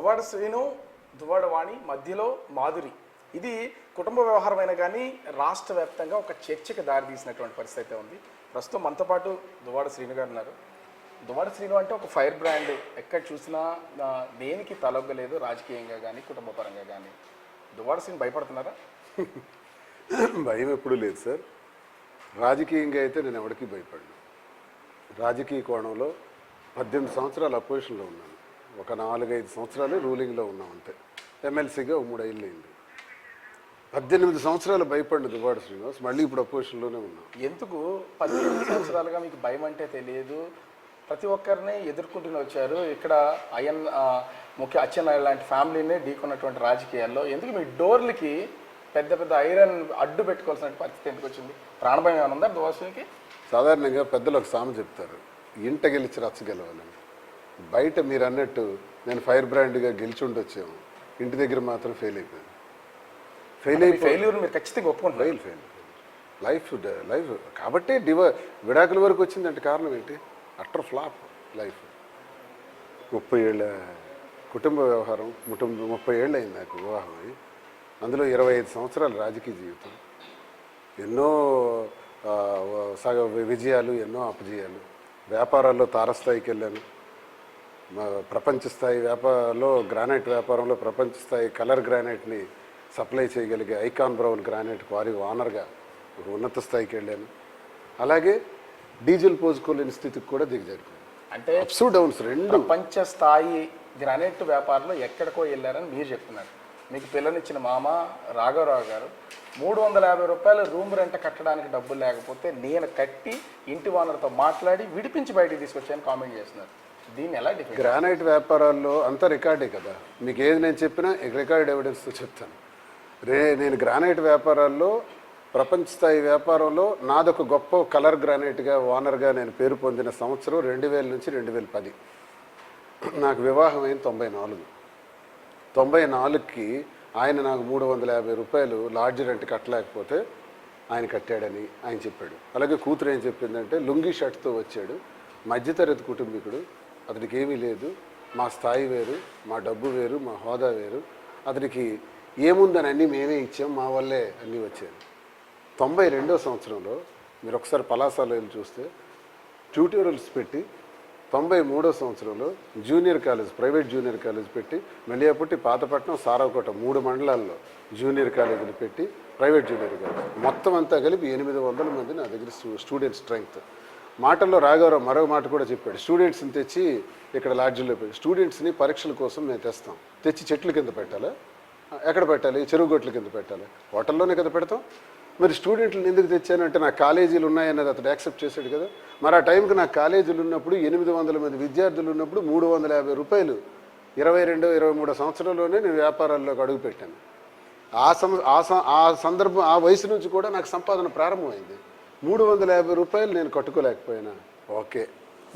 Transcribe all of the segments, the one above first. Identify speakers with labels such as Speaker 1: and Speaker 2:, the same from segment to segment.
Speaker 1: దువ్వాడ శ్రీను దువ్వాడ వాణి మధ్యలో మాధురి, ఇది కుటుంబ వ్యవహారమైన కానీ రాష్ట్ర వ్యాప్తంగా ఒక చర్చకు దారితీసినటువంటి పరిస్థితి అయితే ఉంది. ప్రస్తుతం మనతో పాటు దువ్వాడ శ్రీను గారు ఉన్నారు. దువ్వాడ శ్రీను అంటే ఒక ఫైర్ బ్రాండ్, ఎక్కడ చూసినా దేనికి తలొగ్గలేదు, రాజకీయంగా కానీ కుటుంబ పరంగా కానీ. దువ్వాడ శ్రీను భయపడుతున్నారా?
Speaker 2: భయం ఎప్పుడూ లేదు సార్. రాజకీయంగా అయితే నేను ఎవరికి భయపడను. రాజకీయ కోణంలో 18 సంవత్సరాలు అపోజిషన్లో ఉన్నాను, ఒక 4-5 సంవత్సరాలు రూలింగ్లో ఉన్నాం అంతే. ఎమ్మెల్సీగా 3 ఏళ్ళు అయింది. 18 సంవత్సరాలు భయపడిన దువ్వాడ శ్రీనివాస్ మళ్ళీ ఇప్పుడు అపోజిషన్లోనే ఉన్నాం.
Speaker 1: ఎందుకు 18 సంవత్సరాలుగా మీకు భయం అంటే తెలియదు? ప్రతి ఒక్కరిని ఎదుర్కొంటూనే వచ్చారు. ఇక్కడ ముఖ్య అచ్చెన్నాయుడు లాంటి ఫ్యామిలీని ఢీకొన్నటువంటి రాజకీయాల్లో ఎందుకు మీ డోర్లకి పెద్ద పెద్ద ఐరన్ అడ్డు పెట్టుకోవాల్సిన పరిస్థితి ఎందుకు వచ్చింది? ప్రాణభయం ఏమైనా ఉందా దువ్వాడ శ్రీనికి?
Speaker 2: సాధారణంగా పెద్దలు ఒక సామెత చెప్తారు, ఇంట గెలిచి రచ్చ గెలవాలని. బయట మీరు అన్నట్టు నేను ఫైర్ బ్రాండ్గా గెలిచి ఉండొచ్చాము, ఇంటి దగ్గర మాత్రం ఫెయిల్ అయిపోయాను.
Speaker 1: ఫెయిల్యూర్ మీరు ఖచ్చితంగా ఒప్పుకుంటారు.
Speaker 2: ఫెయిల్ లైఫ్ కాబట్టి విడాకుల వరకు వచ్చిందంటే కారణం ఏంటి? Utter flop life. 30 ఏళ్ళ కుటుంబ వ్యవహారం, 30 ఏళ్ళు అయింది నాకు వివాహం అయ్యి. అందులో 25 సంవత్సరాలు రాజకీయ జీవితం, ఎన్నో విజయాలు, ఎన్నో అపజయాలు. వ్యాపారాల్లో తారస్థాయికి వెళ్ళాను. ప్రపంచ స్థాయి వ్యాపారంలో, గ్రానైట్ వ్యాపారంలో ప్రపంచ స్థాయి కలర్ గ్రానైట్ని సప్లై చేయగలిగే ఐకాన్ బ్రౌన్ గ్రానైట్ క్వారీ ఓనర్గా ఒక ఉన్నత స్థాయికి వెళ్ళాను. అలాగే డీజిల్ పోసుకోలేని స్థితికి కూడా దిగజారుకున్నాను.
Speaker 1: అంటే
Speaker 2: అప్స్ డౌన్స్ రెండు.
Speaker 1: ప్రపంచ స్థాయి గ్రానైట్ వ్యాపారంలో ఎక్కడికో వెళ్ళారని మీరు చెప్తున్నారు. మీకు పిల్లనిచ్చిన మామ రాఘవరావు గారు 350 రూపాయలు రూమ్ రెంట్ కట్టడానికి డబ్బులు లేకపోతే నేను కట్టి ఇంటి ఓనర్తో మాట్లాడి విడిపించి బయటికి తీసుకొచ్చాను కామెంట్ చేస్తున్నారు. దీన్ని ఎలా డిఫైన్?
Speaker 2: గ్రానైట్ వ్యాపారాల్లో అంతా రికార్డే కదా, మీకు ఏది నేను చెప్పినా రికార్డ్ ఎవిడెన్స్తో చెప్తాను. నేను గ్రానైట్ వ్యాపారాల్లో, ప్రపంచ స్థాయి వ్యాపారంలో నాదొక గొప్ప కలర్ గ్రానైట్గా ఓనర్గా నేను పేరు పొందిన సంవత్సరం 2000 నుంచి 2010. నాకు వివాహం అయిన 94కి ఆయన నాకు 350 రూపాయలు లాడ్జ్ రెంట్ కట్టలేకపోతే ఆయన కట్టాడని ఆయన చెప్పాడు. అలాగే కూతురు ఏం చెప్పిందంటే, లుంగీ షర్ట్తో వచ్చాడు, మధ్యతరగతి కుటుంబీకుడు, అతనికి ఏమీ లేదు, మా స్థాయి వేరు, మా డబ్బు వేరు, మా హోదా వేరు, అతనికి ఏముందని అన్నీ మేమే ఇచ్చాం, మా వల్లే అన్నీ వచ్చాయి. 92వ సంవత్సరంలో మీరు ఒకసారి పలాసాలో వెళ్ళి చూస్తే ట్యూటోరియల్స్ పెట్టి, 93వ సంవత్సరంలో junior college, private junior college పెట్టి, మెల్లియాపుట్టి, పాతపట్నం, సారవకోట 3 మండలాల్లో జూనియర్ కాలేజీలు పెట్టి, ప్రైవేట్ జూనియర్ కాలేజ్ మొత్తం అంతా కలిపి 800 మంది నా దగ్గర స్టూడెంట్ స్ట్రెంగ్త్. మాటల్లో రాఘవరావు మరో మాట కూడా చెప్పాడు, స్టూడెంట్స్ని తెచ్చి ఇక్కడ లాడ్జీల్లో పెట్టి, స్టూడెంట్స్ని పరీక్షల కోసం మేము తెస్తాం, తెచ్చి చెట్ల కింద పెట్టాలా? ఎక్కడ పెట్టాలి? చెరువు గొట్ల కింద పెట్టాలి? హోటల్లోనే కదా పెడతాం. మరి స్టూడెంట్లను ఎందుకు తెచ్చానంటే నాకు కాలేజీలు ఉన్నాయన్నది అతడు యాక్సెప్ట్ చేశాడు కదా. మరి ఆ టైంకి నాకు కాలేజీలు ఉన్నప్పుడు 800 మంది విద్యార్థులు ఉన్నప్పుడు 350 రూపాయలు 22-23 సంవత్సరాల్లోనే నేను వ్యాపారాల్లోకి అడుగుపెట్టాను. ఆ సందర్భం, ఆ వయసు నుంచి కూడా నాకు సంపాదన ప్రారంభమైంది. 350 రూపాయలు నేను కట్టుకోలేకపోయినా ఓకే,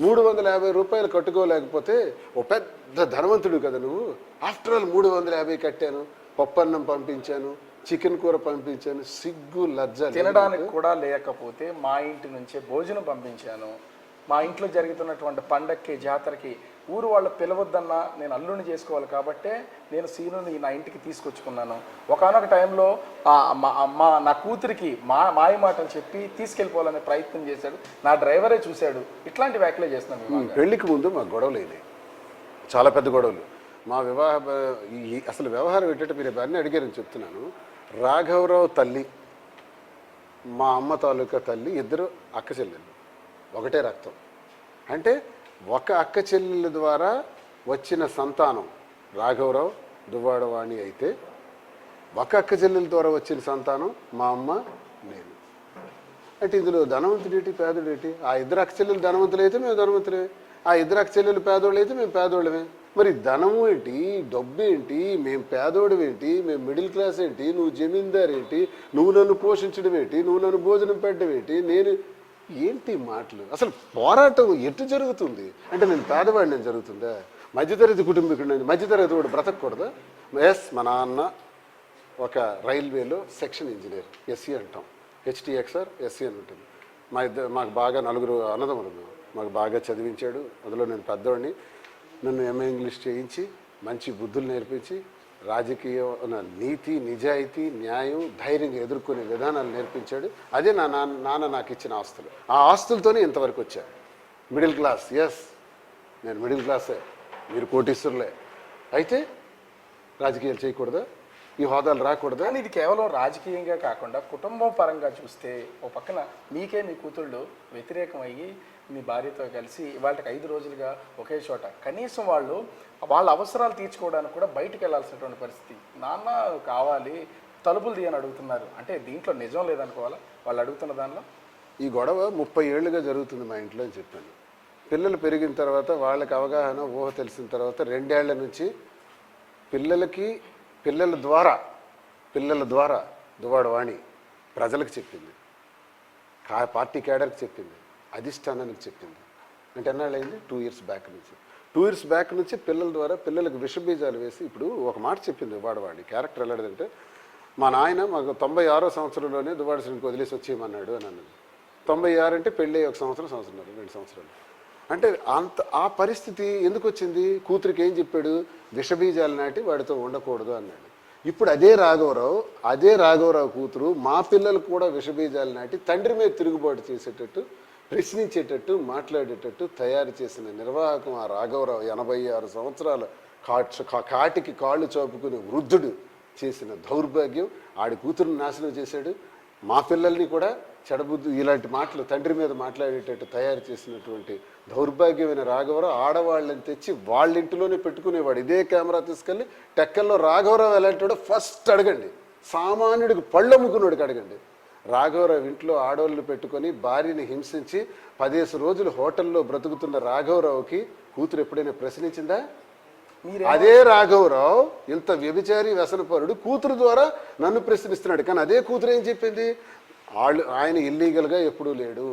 Speaker 2: 350 రూపాయలు కట్టుకోలేకపోతే ఓ పెద్ద ధనవంతుడు కదా నువ్వు. ఆఫ్టర్ ఆల్ 350 కట్టాను, పప్పన్నం పంపించాను, చికెన్ కూర పంపించాను, సిగ్గు లజ్జ
Speaker 1: తినడానికి కూడా లేకపోతే మా ఇంటి నుంచే భోజనం పంపించాను. మా ఇంట్లో జరుగుతున్నటువంటి పండక్కి, జాతరకి ఊరు వాళ్ళు పిలవద్దన్నా నేను అల్లుని చేసుకోవాలి కాబట్టే నేను సీనుని నా ఇంటికి తీసుకొచ్చుకున్నాను. ఒకనొక టైంలో నా కూతురికి మాయ మాటలు చెప్పి తీసుకెళ్ళిపోవాలనే ప్రయత్నం చేశాడు, నా డ్రైవరే చూశాడు. ఇట్లాంటి వ్యాఖ్యలే చేస్తున్నాను.
Speaker 2: పెళ్లికి ముందు మా గొడవలు అయినాయి, చాలా పెద్ద గొడవలు. మా అసలు వ్యవహారం ఏంటంటే, మీరు ఇవన్నీ అడిగారని చెప్తున్నాను. రాఘవరావు తల్లి, మా అమ్మ తాలూకా తల్లి, ఇద్దరు అక్క చెల్లెళ్ళు, ఒకటే రక్తం. అంటే ఒక అక్క చెల్లెళ్ళ ద్వారా వచ్చిన సంతానం రాఘవరావు దువ్వాడ వాణి అయితే, ఒక అక్క చెల్లెల ద్వారా వచ్చిన సంతానం మా అమ్మ, నేను. అంటే ఇందులో ధనవంతుడేటి, పేదోడేటి? ఆ ఇద్దరు అక్క చెల్లెలు ధనవంతులు అయితే మేము ధనవంతులే, ఆ ఇద్దరు అక్క చెల్లెలు పేదోళ్ళు అయితే మేము పేదోళ్ళమే. మరి ధనము ఏంటి, డబ్బు ఏంటి, మేము పేదోడు ఏంటి, మేము మిడిల్ క్లాస్ ఏంటి, నువ్వు జమీందార్ ఏంటి, నువ్వు నన్ను పోషించడం ఏంటి, నువ్వు నన్ను భోజనం పెట్టడం ఏంటి, నేను ఏంటి మాటలు? అసలు పోరాటం ఎటు జరుగుతుంది అంటే, నేను పేదవాడిని నేను జరుగుతుందా? మధ్యతరగతి కుటుంబీకుడు, మధ్యతరగతి వాడు బ్రతకూడదా? ఎస్, మా నాన్న ఒక రైల్వేలో సెక్షన్ ఇంజనీర్, ఎస్సీ అంటాం, హెచ్టిఎక్స్ఆర్ ఎస్సీ అని ఉంటుంది. మాకు బాగా 4 అన్నదమ్ములు, మాకు బాగా చదివించాడు. అందులో నేను పెద్దవాడిని. నన్ను ఎంఏ ఇంగ్లీష్ చేయించి మంచి బుద్ధులు నేర్పించి రాజకీయ నీతి, నిజాయితీ, న్యాయం, ధైర్యంగా ఎదుర్కొనే విధానాలు నేర్పించాడు. అదే నా నాన్న నాకు ఇచ్చిన ఆస్తులు. ఆ ఆస్తులతోనే ఇంతవరకు వచ్చాను. మిడిల్ క్లాస్, ఎస్, నేను మిడిల్ క్లాసే, మీరు కోటీశ్వరులే. అయితే రాజకీయాలు చేయకూడదా? ఈ హోదాలు రాకూడదా?
Speaker 1: కానీ ఇది కేవలం రాజకీయంగా కాకుండా కుటుంబం పరంగా చూస్తే ఓ పక్కన మీకే మీ కూతుళ్ళు వ్యతిరేకం అయ్యి మీ భార్యతో కలిసి వాళ్ళకి 5 రోజులుగా ఒకే చోట కనీసం వాళ్ళ అవసరాలు తీర్చుకోవడానికి కూడా బయటికి వెళ్ళాల్సినటువంటి పరిస్థితి. నాన్న కావాలి తలుపులు తీయని అడుగుతున్నారు. అంటే దీంట్లో నిజం లేదనుకోవాలా వాళ్ళు అడుగుతున్న దానిలో?
Speaker 2: ఈ గొడవ 30 ఏళ్ళుగా జరుగుతుంది మా ఇంట్లో అని చెప్పాను. పిల్లలు పెరిగిన తర్వాత వాళ్ళకి అవగాహన, ఊహ తెలిసిన తర్వాత 2 ఏళ్ల నుంచి పిల్లల ద్వారా దువ్వాడ వాణి ప్రజలకు చెప్పింది, పార్టీ కేడర్కి చెప్పింది, అధిష్టానానికి చెప్పింది. అంటే ఎన్నాళ్ళైంది? 2 ఇయర్స్ బ్యాక్ నుంచి. 2 ఇయర్స్ బ్యాక్ నుంచి పిల్లల ద్వారా పిల్లలకు విషబీజాలు వేసి ఇప్పుడు ఒక మాట చెప్పింది దువ్వాడ వాణి. క్యారెక్టర్ ఎలాంటిదంటే, మా నాయన మాకు 96వ సంవత్సరంలోనే దువ్వాడ శ్రీనికి వదిలేసి వచ్చేయమన్నాడు అని అన్నది. 96 అంటే పెళ్ళి 1 సంవత్సరం, 2 సంవత్సరాలు. అంటే ఆ పరిస్థితి ఎందుకు వచ్చింది? కూతురికి ఏం చెప్పాడు? విషబీజాలు నాటి వాడితో ఉండకూడదు అన్నాడు. ఇప్పుడు అదే రాఘవరావు కూతురు మా పిల్లలు కూడా విషబీజాలు నాటి తండ్రి మీద తిరుగుబాటు చేసేటట్టు, ప్రశ్నించేటట్టు, మాట్లాడేటట్టు తయారు చేసిన నిర్వాహకం ఆ రాఘవరావు. 86 సంవత్సరాల కాటికి కాళ్ళు చాపుకునే వృద్ధుడు చేసిన దౌర్భాగ్యం. ఆడి కూతురుని నాశనం చేశాడు. మా పిల్లల్ని కూడా చెడబుద్ధి ఇలాంటి మాటలు తండ్రి మీద మాట్లాడేటట్టు తయారు చేసినటువంటి దౌర్భాగ్యమైన రాఘవరావు ఆడవాళ్ళని తెచ్చి వాళ్ళ ఇంటిలోనే పెట్టుకునేవాడు. ఇదే కెమెరా తీసుకెళ్ళి టెక్కల్లో రాఘవరావు ఎలాంటివాడో ఫస్ట్ అడగండి. సామాన్యుడికి పళ్ళమ్ముకున్నాడికి అడగండి. రాఘవరావు ఇంట్లో ఆడవాళ్ళు పెట్టుకొని భార్యని హింసించి 15 రోజులు హోటల్లో బ్రతుకుతున్న రాఘవరావుకి కూతురు ఎప్పుడైనా ప్రశ్నించిందా? అదే రాఘవరావు ఇంత వ్యభిచారి వ్యసనపరుడు కూతురు ద్వారా నన్ను ప్రశ్నిస్తున్నాడు. కానీ అదే కూతురు ఏం చెప్పింది? ఆయన ఇల్లీగల్గా ఎప్పుడూ లేడు,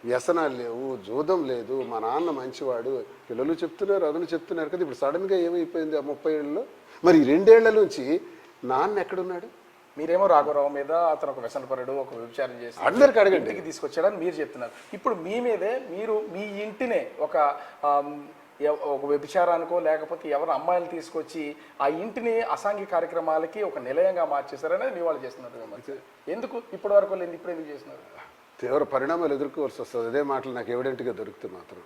Speaker 2: వ్యసనాలు లేవు, జూదం లేదు, మా నాన్న మంచివాడు. పిల్లలు చెప్తున్నారు, అదను చెప్తున్నారు కదా. ఇప్పుడు సడన్గా ఏమైపోయింది ఆ 30 ఏళ్ళలో? మరి 2 ఏళ్ల నుంచి నాన్న ఎక్కడున్నాడు?
Speaker 1: మీరేమో రాఘవరావు మీద అతను ఒక వ్యసనపరుడు, ఒక వ్యభిచారం చేసి
Speaker 2: అందరికి అడగండి,
Speaker 1: ఇంటికి తీసుకొచ్చాడని మీరు చెప్తున్నారు. ఇప్పుడు మీ మీదే మీ ఇంటినే ఒక వ్యభిచారానికో లేకపోతే ఎవరు అమ్మాయిలు తీసుకొచ్చి ఆ ఇంటిని అసాంఘిక కార్యక్రమాలకి ఒక నిలయంగా మార్చేశారనేది మీ వాళ్ళు చేస్తున్నారు. ఎందుకు ఇప్పటి వరకు లేదు, ఇప్పుడు ఎందుకు చేస్తున్నారు?
Speaker 2: తీవ్ర పరిణామాలు ఎదుర్కోవాల్సి వస్తుంది. అదే మాటలు నాకు ఎవిడెంట్గా దొరికితే మాత్రం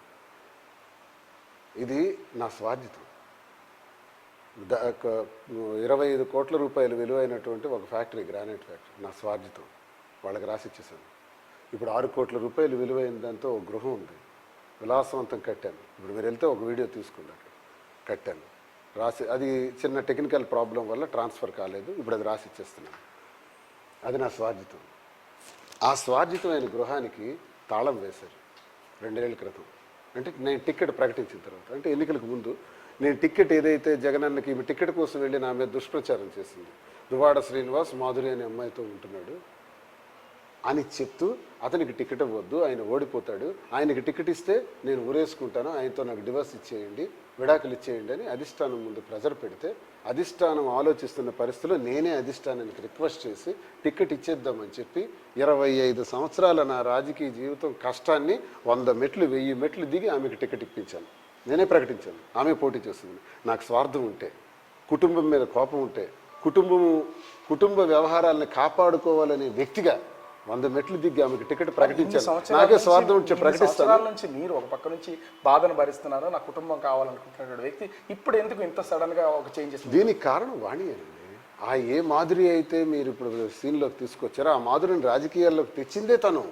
Speaker 2: ఇది నా స్వార్థితం. 25 కోట్ల రూపాయలు విలువైనటువంటి ఒక ఫ్యాక్టరీ, గ్రానైట్ ఫ్యాక్టరీ, నా స్వార్థితం. వాళ్ళకి రాసిచ్చేసాను. ఇప్పుడు 6 కోట్ల రూపాయలు విలువైన దాంతో ఒక గృహం ఉంది, విలాసవంతం కట్టాను. ఇప్పుడు మీరు వెళ్తే ఒక వీడియో తీసుకున్నారు, కట్టాను. అది చిన్న టెక్నికల్ ప్రాబ్లం వల్ల ట్రాన్స్ఫర్ కాలేదు. ఇప్పుడు అది రాసిచ్చేస్తున్నాను. అది నా స్వార్థితం. ఆ స్వార్థితమైన గృహానికి తాళం వేశారు 2 ఏళ్ల క్రితం. అంటే నేను టికెట్ ప్రకటించిన తర్వాత, అంటే ఎన్నికలకు ముందు నేను టికెట్ ఏదైతే జగనన్నకి ఈమె టికెట్ కోసం వెళ్ళి నా మీద దుష్ప్రచారం చేసింది, దువ్వాడ శ్రీనివాస్ మాధురి అనే అమ్మాయితో ఉంటున్నాడు అని చెప్తూ అతనికి టికెట్ ఇవ్వద్దు, ఆయన ఓడిపోతాడు, ఆయనకి టికెట్ ఇస్తే నేను ఊరేసుకుంటాను, ఆయనతో నాకు డివోర్స్ ఇచ్చేయండి, విడాకులు ఇచ్చేయండి అని అధిష్టానం ముందు ప్రెజర్ పెడితే, అధిష్టానం ఆలోచిస్తున్న పరిస్థితుల్లో నేనే అధిష్టానానికి రిక్వెస్ట్ చేసి టికెట్ ఇచ్చేద్దామని చెప్పి 25 సంవత్సరాల నా రాజకీయ జీవితం కష్టాన్ని 100 మెట్లు 1000 మెట్లు దిగి ఆమెకు టికెట్ ఇప్పించాను. నేనే ప్రకటించాను. ఆమె పోటీ చేస్తుంది. నాకు స్వార్థం ఉంటే, కుటుంబం మీద కోపం ఉంటే, కుటుంబ వ్యవహారాలను కాపాడుకోవాలనే వ్యక్తిగా 100 మెట్లు దిగ్గి ఆమెకు టికెట్ ప్రకటించాను. నాకే స్వార్థం ఉంటే ప్రకటిస్తాను.
Speaker 1: నుంచి మీరు ఒక పక్క నుంచి బాధను భరిస్తున్నారు, నా కుటుంబం కావాలనుకుంటున్న వ్యక్తి ఇప్పుడు ఎందుకు ఇంత సడన్ గా ఒక చేంజెస్?
Speaker 2: దీనికి కారణం వాణి అండి. ఆ ఏ మాధురి అయితే మీరు ఇప్పుడు సీన్లోకి తీసుకొచ్చారో ఆ మాధురిని రాజకీయాల్లోకి తెచ్చిందే తను.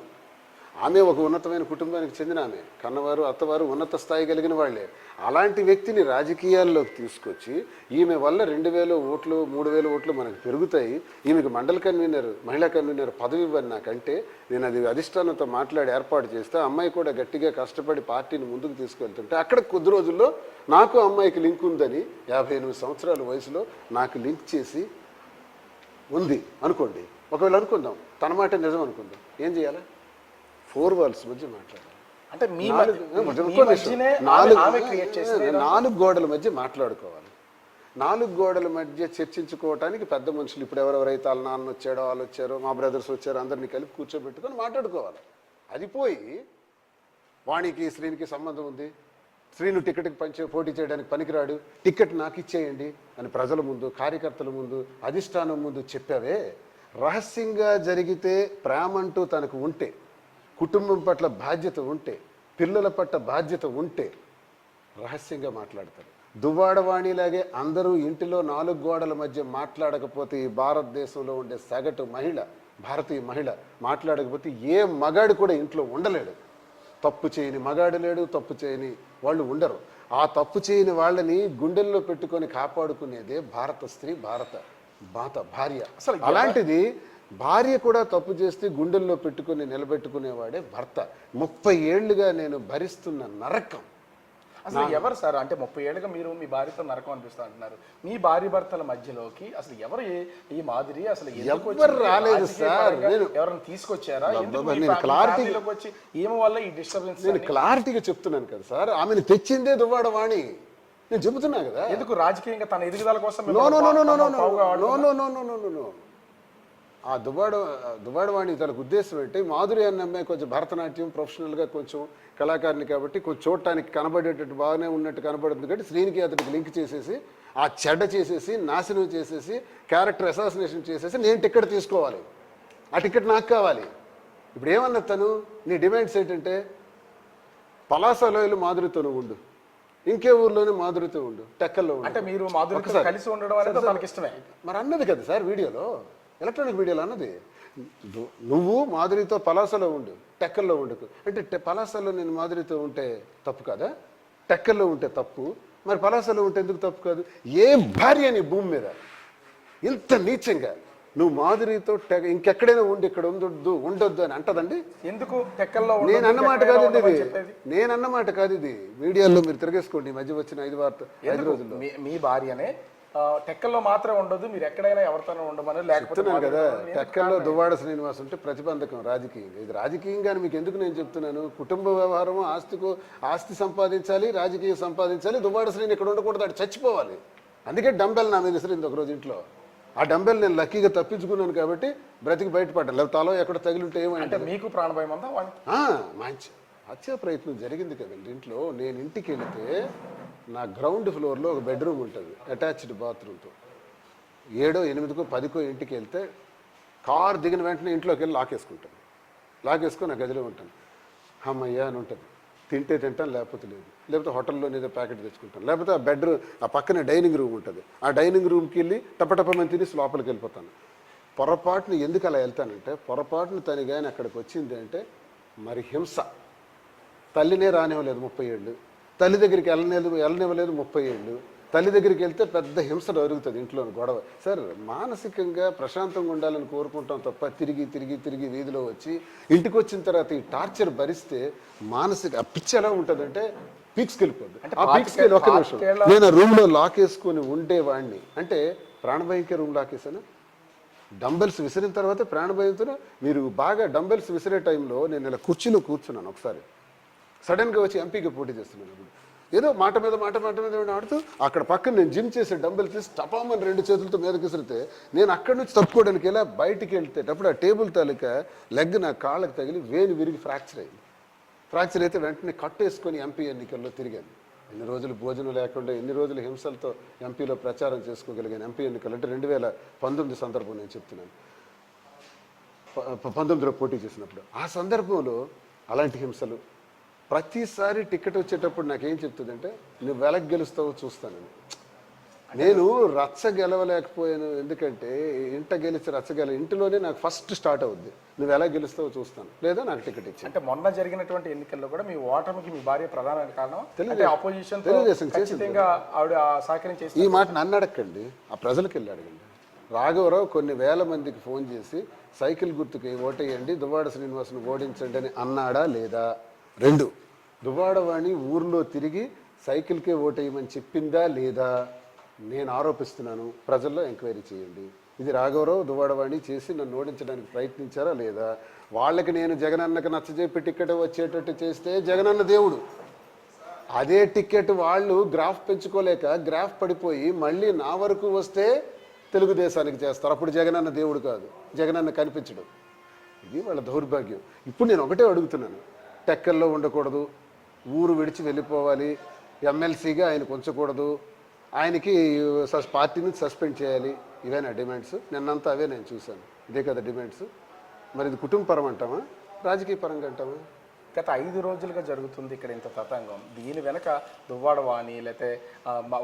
Speaker 2: ఆమె ఒక ఉన్నతమైన కుటుంబానికి చెందిన ఆమె, కన్నవారు అత్తవారు ఉన్నత స్థాయి కలిగిన వాళ్ళే. అలాంటి వ్యక్తిని రాజకీయాల్లోకి తీసుకొచ్చి ఈమె వల్ల 2000 ఓట్లు 3000 ఓట్లు మనకు పెరుగుతాయి, ఈమెకి మండల కన్వీనర్ మహిళా కన్వీనర్ పదవి ఇవ్వని నాకంటే నేను అది అధిష్టానంతో మాట్లాడి ఏర్పాటు చేస్తే అమ్మాయి కూడా గట్టిగా కష్టపడి పార్టీని ముందుకు తీసుకెళ్తుంటే అక్కడ కొద్ది రోజుల్లో నాకు అమ్మాయికి లింక్ ఉందని 58 సంవత్సరాల వయసులో నాకు లింక్ చేసి ఉంది అనుకోండి. ఒకవేళ అనుకుందాం తన మాట నిజం అనుకుందాం, ఏం చేయాలి? 4 walls మధ్య మాట్లాడాలి.
Speaker 1: అంటే
Speaker 2: 4 గోడల మధ్య మాట్లాడుకోవాలి. 4 గోడల మధ్య చర్చించుకోవటానికి పెద్ద మనుషులు ఇప్పుడు ఎవరెవరైతే వాళ్ళ నాన్న వచ్చాడో వాళ్ళు వచ్చారో మా బ్రదర్స్ వచ్చారో అందరినీ కలిపి కూర్చోబెట్టుకొని మాట్లాడుకోవాలి. అది పోయి వాణికి శ్రీనికి సంబంధం ఉంది, శ్రీను టికెట్కి పోటీ చేయడానికి పనికిరాడు, టికెట్ నాకు ఇచ్చేయండి అని ప్రజల ముందు, కార్యకర్తల ముందు, అధిష్టానం ముందు చెప్పావే. రహస్యంగా జరిగితే ప్రేమ అంటూ తనకు ఉంటే, కుటుంబం పట్ల బాధ్యత ఉంటే, పిల్లల పట్ల బాధ్యత ఉంటే రహస్యంగా మాట్లాడతారు. దువ్వాడవాణిలాగే అందరూ ఇంటిలో 4 గోడల మధ్య మాట్లాడకపోతే, ఈ భారతదేశంలో ఉండే సగటు మహిళ, భారతీయ మహిళ మాట్లాడకపోతే ఏ మగాడు కూడా ఇంట్లో ఉండలేడు. తప్పు చేయని మగాడు లేడు, తప్పు చేయని వాళ్ళు ఉండరు. ఆ తప్పు చేయని వాళ్ళని గుండెల్లో పెట్టుకొని కాపాడుకునేదే భారత స్త్రీ, భారత భార్య. అసలు అలాంటిది భార్య కూడా తప్పు చేస్తే గుండెల్లో పెట్టుకుని నిలబెట్టుకునేవాడే భర్త. 30 ఏళ్లుగా నేను భరిస్తున్న నరకం.
Speaker 1: అసలు ఎవరు సార్, అంటే 30 ఏళ్ళుగా మీరు మీ భార్యతో నరకం అనిపిస్తా అంటున్నారు, మీ భార్య భర్తల మధ్యలోకి అసలు ఎవరు ఈ మాదిరి అసలు
Speaker 2: ఎవరు రాలేదు సార్.
Speaker 1: ఎవరైనా తీసుకొచ్చారా?
Speaker 2: క్లారిటీలోకి
Speaker 1: వచ్చి ఏమో వల్ల ఈ డిస్టర్బెన్స్?
Speaker 2: నేను క్లారిటీగా చెప్తున్నాను కదా సార్, ఆమెను తెచ్చిందే దువ్వాడవాణి. నేను చెబుతున్నా కదా.
Speaker 1: ఎందుకు రాజకీయంగా తన ఎదుగుదల కోసం?
Speaker 2: ఆ దువ్వాడవాణి తనకు ఉద్దేశం ఏంటి? మాధురి అన్న అమ్మాయి కొంచెం భరతనాట్యం ప్రొఫెషనల్గా కొంచెం కళాకారిని కాబట్టి కొంచెం చూడటానికి కనబడేటట్టు బాగానే ఉన్నట్టు కనబడుతుంది కాబట్టి శ్రీనికి అతనికి లింక్ చేసేసి, ఆ చెడ్డ చేసేసి, నాశనం చేసేసి, క్యారెక్టర్ అసాసినేషన్ చేసేసి నేను టికెట్ తీసుకోవాలి, ఆ టికెట్ నాకు కావాలి. ఇప్పుడు ఏమన్నా తను, నీ డిమాండ్స్ ఏంటంటే పలాసలో వెళ్ళి మాధురితో ఉండు, ఇంకే ఊర్లోనే మాధురితో ఉండు, టెక్కల్లో ఉండు.
Speaker 1: అంటే మీరు మాధురితో కలిసి ఉండడం అనేది తనకి ఇష్టమే.
Speaker 2: మరి అన్నది కదా సార్ వీడియోలో, ఎలక్ట్రానిక్ మీడియాలో అన్నది. నువ్వు మాధురితో పలాసలో ఉండు, టెక్కల్లో ఉండకు అంటే పలాసలో నేను మాధురితో ఉంటే తప్పు కదా, టెక్కల్లో ఉంటే తప్పు, మరి పలాసలో ఉంటే ఎందుకు తప్పు కాదు? ఏ భార్య నీ భూమి మీద ఇంత నీచంగా నువ్వు మాధురితో ఇంకెక్కడైనా ఉండి ఇక్కడ ఉండొద్దు అని అంటదండి?
Speaker 1: ఎందుకు టెక్కల్లో?
Speaker 2: నేను అన్నమాట కాదు ఇది, నేను అన్నమాట కాదు ఇది. మీడియాలో మీరు తిరగేసుకోండి, ఈ మధ్య వచ్చిన 5 రోజుల్లో.
Speaker 1: మీ భార్యనే టెక్కల్లో మాత్రమే ఉండదు, మీరు ఎక్కడైనా ఎవరితోనే ఉండమని. లేకపోతే
Speaker 2: కదా టెక్కల్లో దువ్వాడ శ్రీనివాస్ ఉంటే ప్రతిబంధకం రాజకీయంగా. ఇది రాజకీయంగానే మీకు ఎందుకు నేను చెప్తున్నాను? కుటుంబ వ్యవహారం, ఆస్తి సంపాదించాలి, రాజకీయం సంపాదించాలి. దువ్వాడ శ్రీని ఇక్కడ ఉండకూడదు, అటు చచ్చిపోవాలి. అందుకే డంబెల్ నా మీద విసిరింది ఒకరోజు ఇంట్లో. ఆ డంబెల్ నేను లక్కీగా తప్పించుకున్నాను కాబట్టి బ్రతికి బయటపడ్డాను. లేకపోతే తలో ఎక్కడ తగిలింటే ఏమంటే
Speaker 1: మీకు ప్రాణభయం అంతా
Speaker 2: మంచి హత్యా ప్రయత్నం జరిగింది కదండి ఇంట్లో. నేను ఇంటికి వెళితే నా గ్రౌండ్ ఫ్లోర్లో ఒక బెడ్రూమ్ ఉంటుంది అటాచ్డ్ బాత్రూమ్తో. 7, 8, 10 ఇంటికి వెళ్తే కారు దిగిన వెంటనే ఇంట్లోకి వెళ్ళి లాకేసుకొని నా గదిలో ఉంటాను. అమ్మయ్య అని ఉంటుంది. తింటే తింటాను, లేకపోతే లేదు. లేకపోతే హోటల్లో ఏదో ప్యాకెట్ తెచ్చుకుంటాను. లేకపోతే ఆ బెడ్రూమ్, ఆ పక్కన డైనింగ్ రూమ్ ఉంటుంది, ఆ డైనింగ్ రూమ్కి వెళ్ళి టపటపమని తినేసి లోపలికి వెళ్ళిపోతాను. పొరపాటును ఎందుకు అలా వెళ్తానంటే, పొరపాటును తను కానీ అక్కడికి వచ్చింది అంటే మరి హింస. తల్లినే రానివ్వలేదు 30 ఏళ్ళు, తల్లి దగ్గరికి వెళ్ళనివ్వలేదు 30 ఏళ్ళు. తల్లి దగ్గరికి వెళ్తే పెద్ద హింస జరుగుతుంది ఇంట్లో, గొడవ. సార్ మానసికంగా ప్రశాంతంగా ఉండాలని కోరుకుంటాం తప్ప తిరిగి వీధిలో వచ్చి ఇంటికి వచ్చిన తర్వాత ఈ టార్చర్ భరిస్తే మానసిక పిచ్చి ఎలా ఉంటుందంటే పీక్స్కి వెళ్ళిపోద్ది. ఆ పీక్స్కి వెళ్ళి ఒక నిమిషం నేను ఆ రూమ్లో లాక్ వేసుకొని ఉండేవాడిని. అంటే ప్రాణభయంకే రూమ్ లాక్ వేసాను. డంబెల్స్ విసిరిన తర్వాత ప్రాణభయంతో, మీరు బాగా డంబెల్స్ విసిరే టైంలో నేను ఇలా కుర్చీలో కూర్చున్నాను. ఒకసారి సడన్గా వచ్చి ఎంపీకి పోటీ చేస్తున్నాను. ఏదో మాట మీద ఆడుతూ అక్కడ పక్కన నేను జిమ్ చేసే డంబెల్ తీసి టపామని 2 చేతులతో మీదకి విసిరితే నేను అక్కడి నుంచి తప్పుకోవడానికి ఇలా బయటికి వెళ్తేటప్పుడు ఆ టేబుల్ తాలూకా లెగ్ నా కాళ్ళకి తగిలి వేలు విరిగి ఫ్రాక్చర్ అయింది. ఫ్రాక్చర్ అయితే వెంటనే కట్టేసుకొని ఎంపీ ఎన్నికల్లో తిరిగాను. ఎన్ని రోజులు భోజనం లేకుండా, ఎన్ని రోజులు హింసలతో ఎంపీలో ప్రచారం చేసుకోగలిగాను. ఎంపీ ఎన్నికలు అంటే 2019 సందర్భం నేను చెప్తున్నాను. 19లో పోటీ చేసినప్పుడు ఆ సందర్భంలో అలాంటి హింసలు. ప్రతిసారి టికెట్ వచ్చేటప్పుడు నాకేం చెప్తుందంటే, నువ్వు వెలకి గెలుస్తావో చూస్తానని. నేను రచ్చ గెలవలేకపోయాను, ఎందుకంటే ఇంటిలోనే నాకు ఫస్ట్ స్టార్ట్ అవుద్ది. నువ్వు ఎలా గెలుస్తావో చూస్తాను, లేదా నాకు టికెట్ ఇచ్చి.
Speaker 1: అంటే మొన్న జరిగినటువంటి ఎన్నికల్లో కూడా మీ ఓటమికి మీ భార్య ప్రధాన కారణం
Speaker 2: తెలుగుదేశం చేసింది. ఈ మాట నన్ను అడగండి, ఆ ప్రజలకు వెళ్ళి అడగండి. రాఘవరావు కొన్ని వేల మందికి ఫోన్ చేసి సైకిల్ గుర్తుకి ఓటేయండి, దువ్వాడ శ్రీనివాస్ను ఓడించండి అని అన్నాడా లేదా? 2, దువ్వాడవాణి ఊర్లో తిరిగి సైకిల్కే ఓటేయమని చెప్పిందా లేదా? నేను ఆరోపిస్తున్నాను. ప్రజల్లో ఎంక్వైరీ చేయండి. ఇది రాఘవరావు దువ్వాడవాణి చేసి నన్ను ఓడించడానికి ప్రయత్నించారా లేదా? వాళ్ళకి నేను జగనన్నకు నచ్చజెప్పి టికెట్ వచ్చేటట్టు చేస్తే జగనన్న దేవుడు. అదే టికెట్ వాళ్ళు గ్రాఫ్ పెంచుకోలేక గ్రాఫ్ పడిపోయి మళ్ళీ నా వరకు వస్తే తెలుగుదేశానికి చేస్తారు. అప్పుడు జగనన్న దేవుడు కాదు, జగనన్న కనిపించడు. ఇది వాళ్ళ దౌర్భాగ్యం. ఇప్పుడు నేను ఒకటే అడుగుతున్నాను, టెక్కల్లో ఉండకూడదు, ఊరు విడిచి వెళ్ళిపోవాలి, ఎమ్మెల్సీగా ఆయనకు ఉంచకూడదు, ఆయనకి పార్టీ నుంచి సస్పెండ్ చేయాలి, ఇవేనా డిమాండ్స్? నిన్నంతా అవే నేను చూశాను. ఇదే కదా డిమాండ్స్? మరి ఇది కుటుంబపరం అంటామా, రాజకీయ పరంగా అంటామా?
Speaker 1: గత 5 రోజులుగా జరుగుతుంది ఇక్కడ ఇంత తతంగం. దీని వెనక దువ్వాడ వాణి లేకపోతే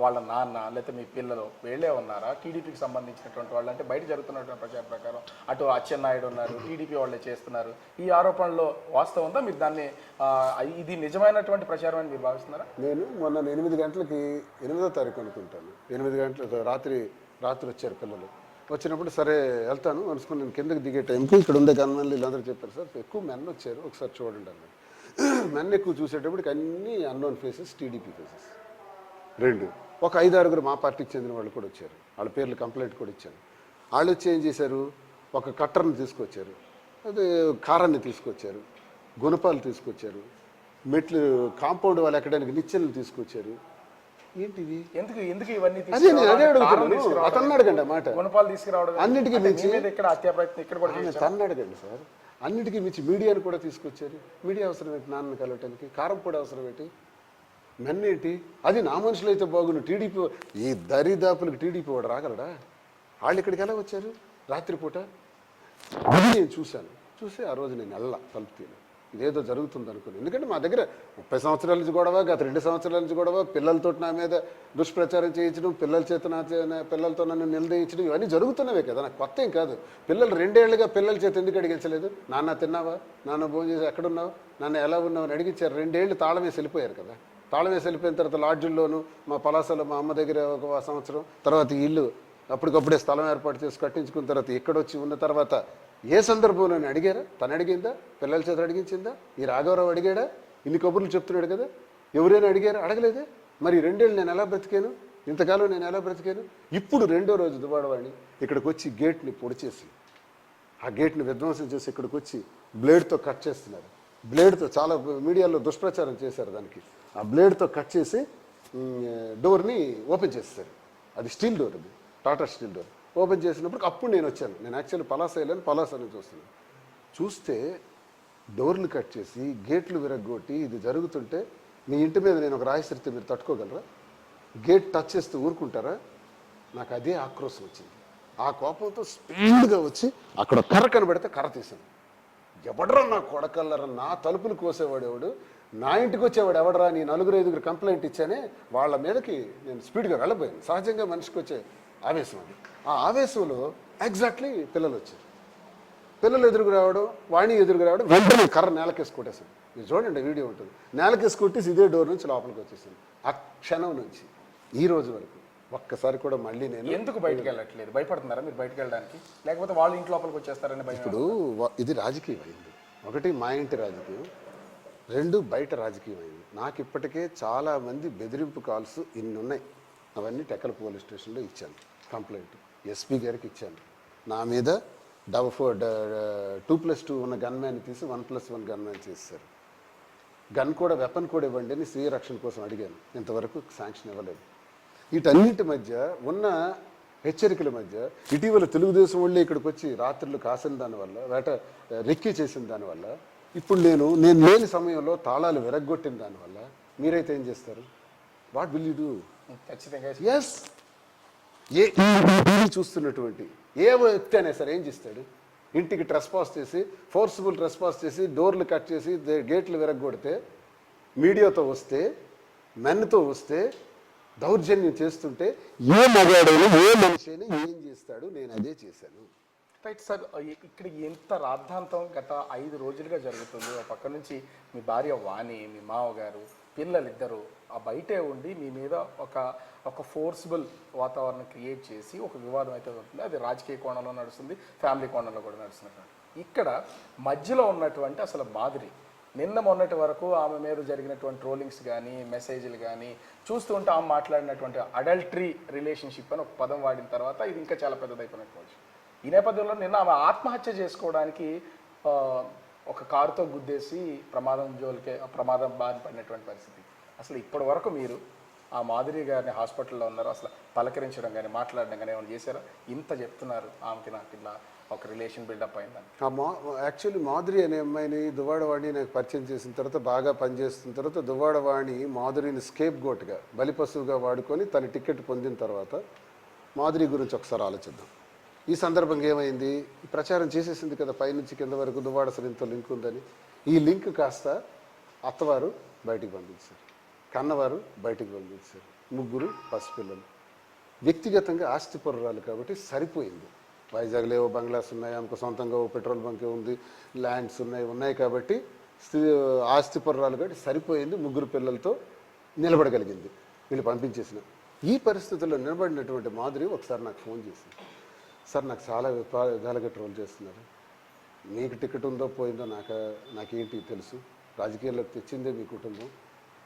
Speaker 1: వాళ్ళ నాన్న లేకపోతే మీ పిల్లలు వీళ్ళే ఉన్నారా? టీడీపీకి సంబంధించినటువంటి వాళ్ళు, అంటే బయట జరుగుతున్నటువంటి ప్రచార ప్రకారం అటు అచ్చెన్నాయుడు ఉన్నారు, టీడీపీ వాళ్ళే చేస్తున్నారు. ఈ ఆరోపణలో వాస్తవం ఉందా? మీరు దాన్ని ఇది నిజమైనటువంటి ప్రచారం అని మీరు భావిస్తున్నారా?
Speaker 2: నేను మొన్న 8 గంటలకి 8వ తారీఖు అనుకుంటాను, 8 గంటల రాత్రి వచ్చారు పిల్లలు. వచ్చినప్పుడు సరే వెళ్తాను అనుకుని నేను కిందకి దిగే టైంకి ఇక్కడ ఉండే గన్మెన్లు వీళ్ళందరూ చెప్పారు, సార్ ఎక్కువ మెన్ వచ్చారు ఒకసారి చూడండి అన్నారు. మెన్ ఎక్కువ చూసేటప్పటికి అన్నీ అన్నోన్ ఫేసెస్, టీడీపీ ఫేసెస్. 2 ఒక 5-6 మా పార్టీకి చెందిన వాళ్ళు కూడా వచ్చారు. వాళ్ళ పేర్లు కంప్లైంట్ కూడా ఇచ్చాను. వాళ్ళు వచ్చి ఏం చేశారు, ఒక కట్టర్ని తీసుకొచ్చారు, అదే కారాన్ని తీసుకొచ్చారు, గుణపాలు తీసుకొచ్చారు, మెట్లు కాంపౌండ్ వాళ్ళు ఎక్కడానికి నిచ్చెనలు తీసుకొచ్చారు. ఏంటివి?
Speaker 1: ఎందుకు ఇవన్నీ
Speaker 2: అదే అడుగుతున్నాను. అతను అడగండి మాట.
Speaker 1: గుణపాలు తీసుకురావడం
Speaker 2: అన్నిటికీ మించి
Speaker 1: ఇక్కడ హత్యా ప్రయత్నం ఇక్కడ కూడా
Speaker 2: తను అడగండి సార్. అన్నిటికీ మించి మీడియాను కూడా తీసుకొచ్చారు. మీడియా అవసరం ఏంటి నాన్న కలవటానికి? కారం పొడి అవసరం ఏంటి? మెన్నేంటి? అది నా మనుషులు అయితే బాగుండు. టీడీపీ ఈ దరిదాపులకు టీడీపీ వాడు రాగలడా? వాళ్ళు ఇక్కడికి ఎలా వచ్చారు రాత్రిపూట? అది నేను చూసి ఆ రోజు నేను తలుపు తీను, ఇదేదో జరుగుతుంది అనుకుని. ఎందుకంటే మా దగ్గర 30 సంవత్సరాల నుంచి గొడవ, గత 2 సంవత్సరాల నుంచి గొడవ, పిల్లలతో నా మీద దుష్ప్రచారం చేయించడం, పిల్లలతో నన్ను నిలదీయించడం, ఇవన్నీ జరుగుతున్నవే కదా, నాకు కొత్త ఏం కాదు. పిల్లలు 2 ఏళ్లుగా పిల్లల చేత ఎందుకు అడిగించలేదు? నాన్న తిన్నావా, నాన్న భోజనం చేసి ఎక్కడున్నావు, నాన్న ఎలా ఉన్నావు అని అడిగించారు. 2 ఏళ్ళు తాళం వేసి వెళ్ళిపోయారు కదా. తాళం వేసి వెళ్ళిపోయిన తర్వాత లాడ్జుల్లోనూ మా పలాసలో మా అమ్మ దగ్గర ఒక సంవత్సరం, తర్వాత ఇల్లు అప్పటికప్పుడే స్థలం ఏర్పాటు చేసి కట్టించుకున్న తర్వాత ఇక్కడొచ్చి ఉన్న తర్వాత ఏ సందర్భంలో అడిగారా? తను అడిగిందా? పిల్లల చేత అడిగించిందా? ఈ రాఘవరావు అడిగాడా? ఇన్ని కబుర్లు చెప్తున్నాడు కదా, ఎవరైనా అడిగారా? అడగలేదే. మరి 2 ఏళ్ళు నేను ఎలా బ్రతికాను? ఇంతకాలం నేను ఎలా బ్రతికాను? ఇప్పుడు 2వ రోజు దువ్వాడవాడిని ఇక్కడికి వచ్చి గేట్ని పొడిచేసి, ఆ గేట్ని విధ్వంసం చేసి ఇక్కడికి వచ్చి బ్లేడ్తో కట్ చేస్తున్నారు. బ్లేడ్తో చాలా మీడియాలో దుష్ప్రచారం చేశారు దానికి. ఆ బ్లేడ్తో కట్ చేసి డోర్ని ఓపెన్ చేస్తారు. అది స్టీల్ డోర్, అది టాటా స్టీల్ డోర్. ఓపెన్ చేసినప్పుడు అప్పుడు నేను వచ్చాను. నేను యాక్చువల్లీ పలాస వెళ్ళాను, పలాసని చూస్తే డోర్లు కట్ చేసి గేట్లు విరగ్గొట్టి ఇది జరుగుతుంటే మీ ఇంటి మీద నేను ఒక రాయిసిరితే మీరు తట్టుకోగలరా? గేట్ టచ్ చేస్తూ ఊరుకుంటారా? నాకు అదే ఆక్రోశం వచ్చింది. ఆ కోపంతో స్పీడ్గా వచ్చి అక్కడ కర్ర కనబడితే కర్ర తీశాను. ఎవడరా నా కొడకల్లరా, నా తలుపులు కోసేవాడు ఎవడు, నా ఇంటికి వచ్చేవాడు ఎవడరా, నీ 4-5 కంప్లైంట్ ఇచ్చానే వాళ్ళ మీదకి నేను స్పీడ్గా వెళ్ళబోయాను. సహజంగా మనిషికి వచ్చే ఆవేశం అది. ఆ ఆవేశంలో ఎగ్జాక్ట్లీ పిల్లలు వచ్చారు. పిల్లలు ఎదురుకు రావడం, వాణి ఎదురుకు రావడం, వెంటనే కర్ర నేలకేసి కొట్టేసాను. మీరు చూడండి, వీడియో ఉంటుంది. నేలకేసి కొట్టేసి ఇదే డోర్ నుంచి లోపలికి వచ్చేసాను. ఆ క్షణం నుంచి ఈ రోజు వరకు ఒక్కసారి కూడా మళ్ళీ నేను
Speaker 1: ఎందుకు బయటకు వెళ్ళట్లేదు? భయపడుతున్నారా మీరు బయటకు వెళ్ళడానికి, లేకపోతే వాళ్ళు ఇంటి లోపలికి వచ్చేస్తారని భయం?
Speaker 2: ఇప్పుడు ఇది రాజకీయం అయింది. 1 మా ఇంటి రాజకీయం, 2 బయట రాజకీయం అయింది. నాకు ఇప్పటికే చాలామంది బెదిరింపు కాల్స్ ఇన్ని ఉన్నాయి. అవన్నీ టెక్కల పోలీస్ స్టేషన్లో ఇచ్చాను కంప్లైంట్. ఎస్పీ గారికి ఇచ్చాను. నా మీద 2+2 ఉన్న గన్మ్యాన్ తీసి 1+1 గన్మ్యాన్ చేశారు. గన్ కూడా, వెపన్ కూడా ఇవ్వండి అని స్వీయ రక్షణ కోసం అడిగాను. ఇంతవరకు శాంక్షన్ ఇవ్వలేదు. వీటన్నిటి మధ్య ఉన్న హెచ్చరికల మధ్య ఇటీవల తెలుగుదేశం వాళ్ళే ఇక్కడికి వచ్చి రాత్రులు కాసిన దానివల్ల, రెక్కి చేసిన దానివల్ల, ఇప్పుడు నేను లేని సమయంలో తాళాలు విరగ్గొట్టిన దానివల్ల మీరైతే ఏం చేస్తారు? What will you do?
Speaker 1: ఖచ్చితంగా
Speaker 2: ఎస్. చూస్తున్నటువంటి ఏ వ్యక్తి అయినా సరే ఏం చేస్తాడు? ఇంటికి ట్రెస్పాస్ చేసి, ఫోర్స్ఫుల్ ట్రెస్పాస్ చేసి, డోర్లు కట్ చేసి, గేట్లు విరగ్గొడితే, మీడియాతో వస్తే, మెన్తో వస్తే, దౌర్జన్యం చేస్తుంటే ఏ మగాడైనా ఏ మనిషి అయినా ఏం చేస్తాడు? నేను అదే చేశాను.
Speaker 1: రైట్ సార్, ఇక్కడ ఎంత రాద్ధాంతం గత 5 రోజులుగా జరుగుతుంది. ఒక పక్క నుంచి మీ భార్య వాణి, మీ మామగారు, పిల్లలిద్దరూ ఆ బయటే ఉండి మీ మీద ఒక ఫోర్స్బుల్ వాతావరణం క్రియేట్ చేసి ఒక వివాదం అయితే ఉంటుంది. అది రాజకీయ కోణంలో నడుస్తుంది, ఫ్యామిలీ కోణంలో కూడా నడుస్తున్నటువంటి. ఇక్కడ మధ్యలో ఉన్నటువంటి అసలు మాదిరి నిన్న మొన్నటి వరకు ఆమె మీద జరిగినటువంటి ట్రోలింగ్స్ కానీ, మెసేజ్లు కానీ చూస్తూ ఉంటే ఆమె మాట్లాడినటువంటి అడల్టరీ రిలేషన్షిప్ అని ఒక పదం వాడిన తర్వాత ఇది ఇంకా చాలా పెద్దదైపోయినట్టు. ఈ నేపథ్యంలో నిన్న ఆమె ఆత్మహత్య చేసుకోవడానికి ఒక కారుతో గుద్దేసి ప్రమాదం బారిన పడినటువంటి పరిస్థితి. అసలు ఇప్పటి వరకు మీరు ఆ మాధురి గారిని హాస్పిటల్లో ఉన్నారు, అసలు పలకరించడం కానీ మాట్లాడడం కానీ ఏమైనా చేశారా? ఇంత చెప్తున్నారు ఆమెకి నాకు ఇలా ఒక రిలేషన్ బిల్డప్ అయిందని.
Speaker 2: యాక్చువల్లీ మాధురి అనే అమ్మాయిని దువ్వాడవాణి నాకు పరిచయం చేసిన తర్వాత, బాగా పనిచేస్తున్న తర్వాత, దువ్వాడవాణి మాధురిని స్కేప్ గోట్గా బలిపశువుగా వాడుకొని తన టికెట్ పొందిన తర్వాత మాధురి గురించి ఒకసారి ఆలోచిద్దాం. ఈ సందర్భంగా ఏమైంది, ప్రచారం చేసేసింది కదా పైనుంచి కింద వరకు దువ్వాడ సరితో లింక్ ఉందని. ఈ లింక్ కాస్త అత్తవారు బయటికి పంపించారు, కన్నవారు బయటికి పంపించారు, ముగ్గురు పసిపిల్లలు. వ్యక్తిగతంగా ఆస్తిపరురాలు కాబట్టి సరిపోయింది. వైజాగ్లో ఏవో బంగ్లాస్ ఉన్నాయి, ఆమెకు సొంతంగా ఓ పెట్రోల్ బంక్ ఉంది, ల్యాండ్స్ ఉన్నాయి కాబట్టి ఆస్తిపరురాలు కాబట్టి సరిపోయింది. ముగ్గురు పిల్లలతో నిలబడగలిగింది వీళ్ళు పంపించేసిన. ఈ పరిస్థితుల్లో నిలబడినటువంటి మాధురి ఒకసారి నాకు ఫోన్ చేసింది. సార్, నాకు చాలా విధాలుగా ట్రోల్ చేస్తున్నారు, మీకు టికెట్ ఉందో పోయిందో నాకేంటి తెలుసు, రాజకీయాల్లోకి తెచ్చిందే మీ కుటుంబం,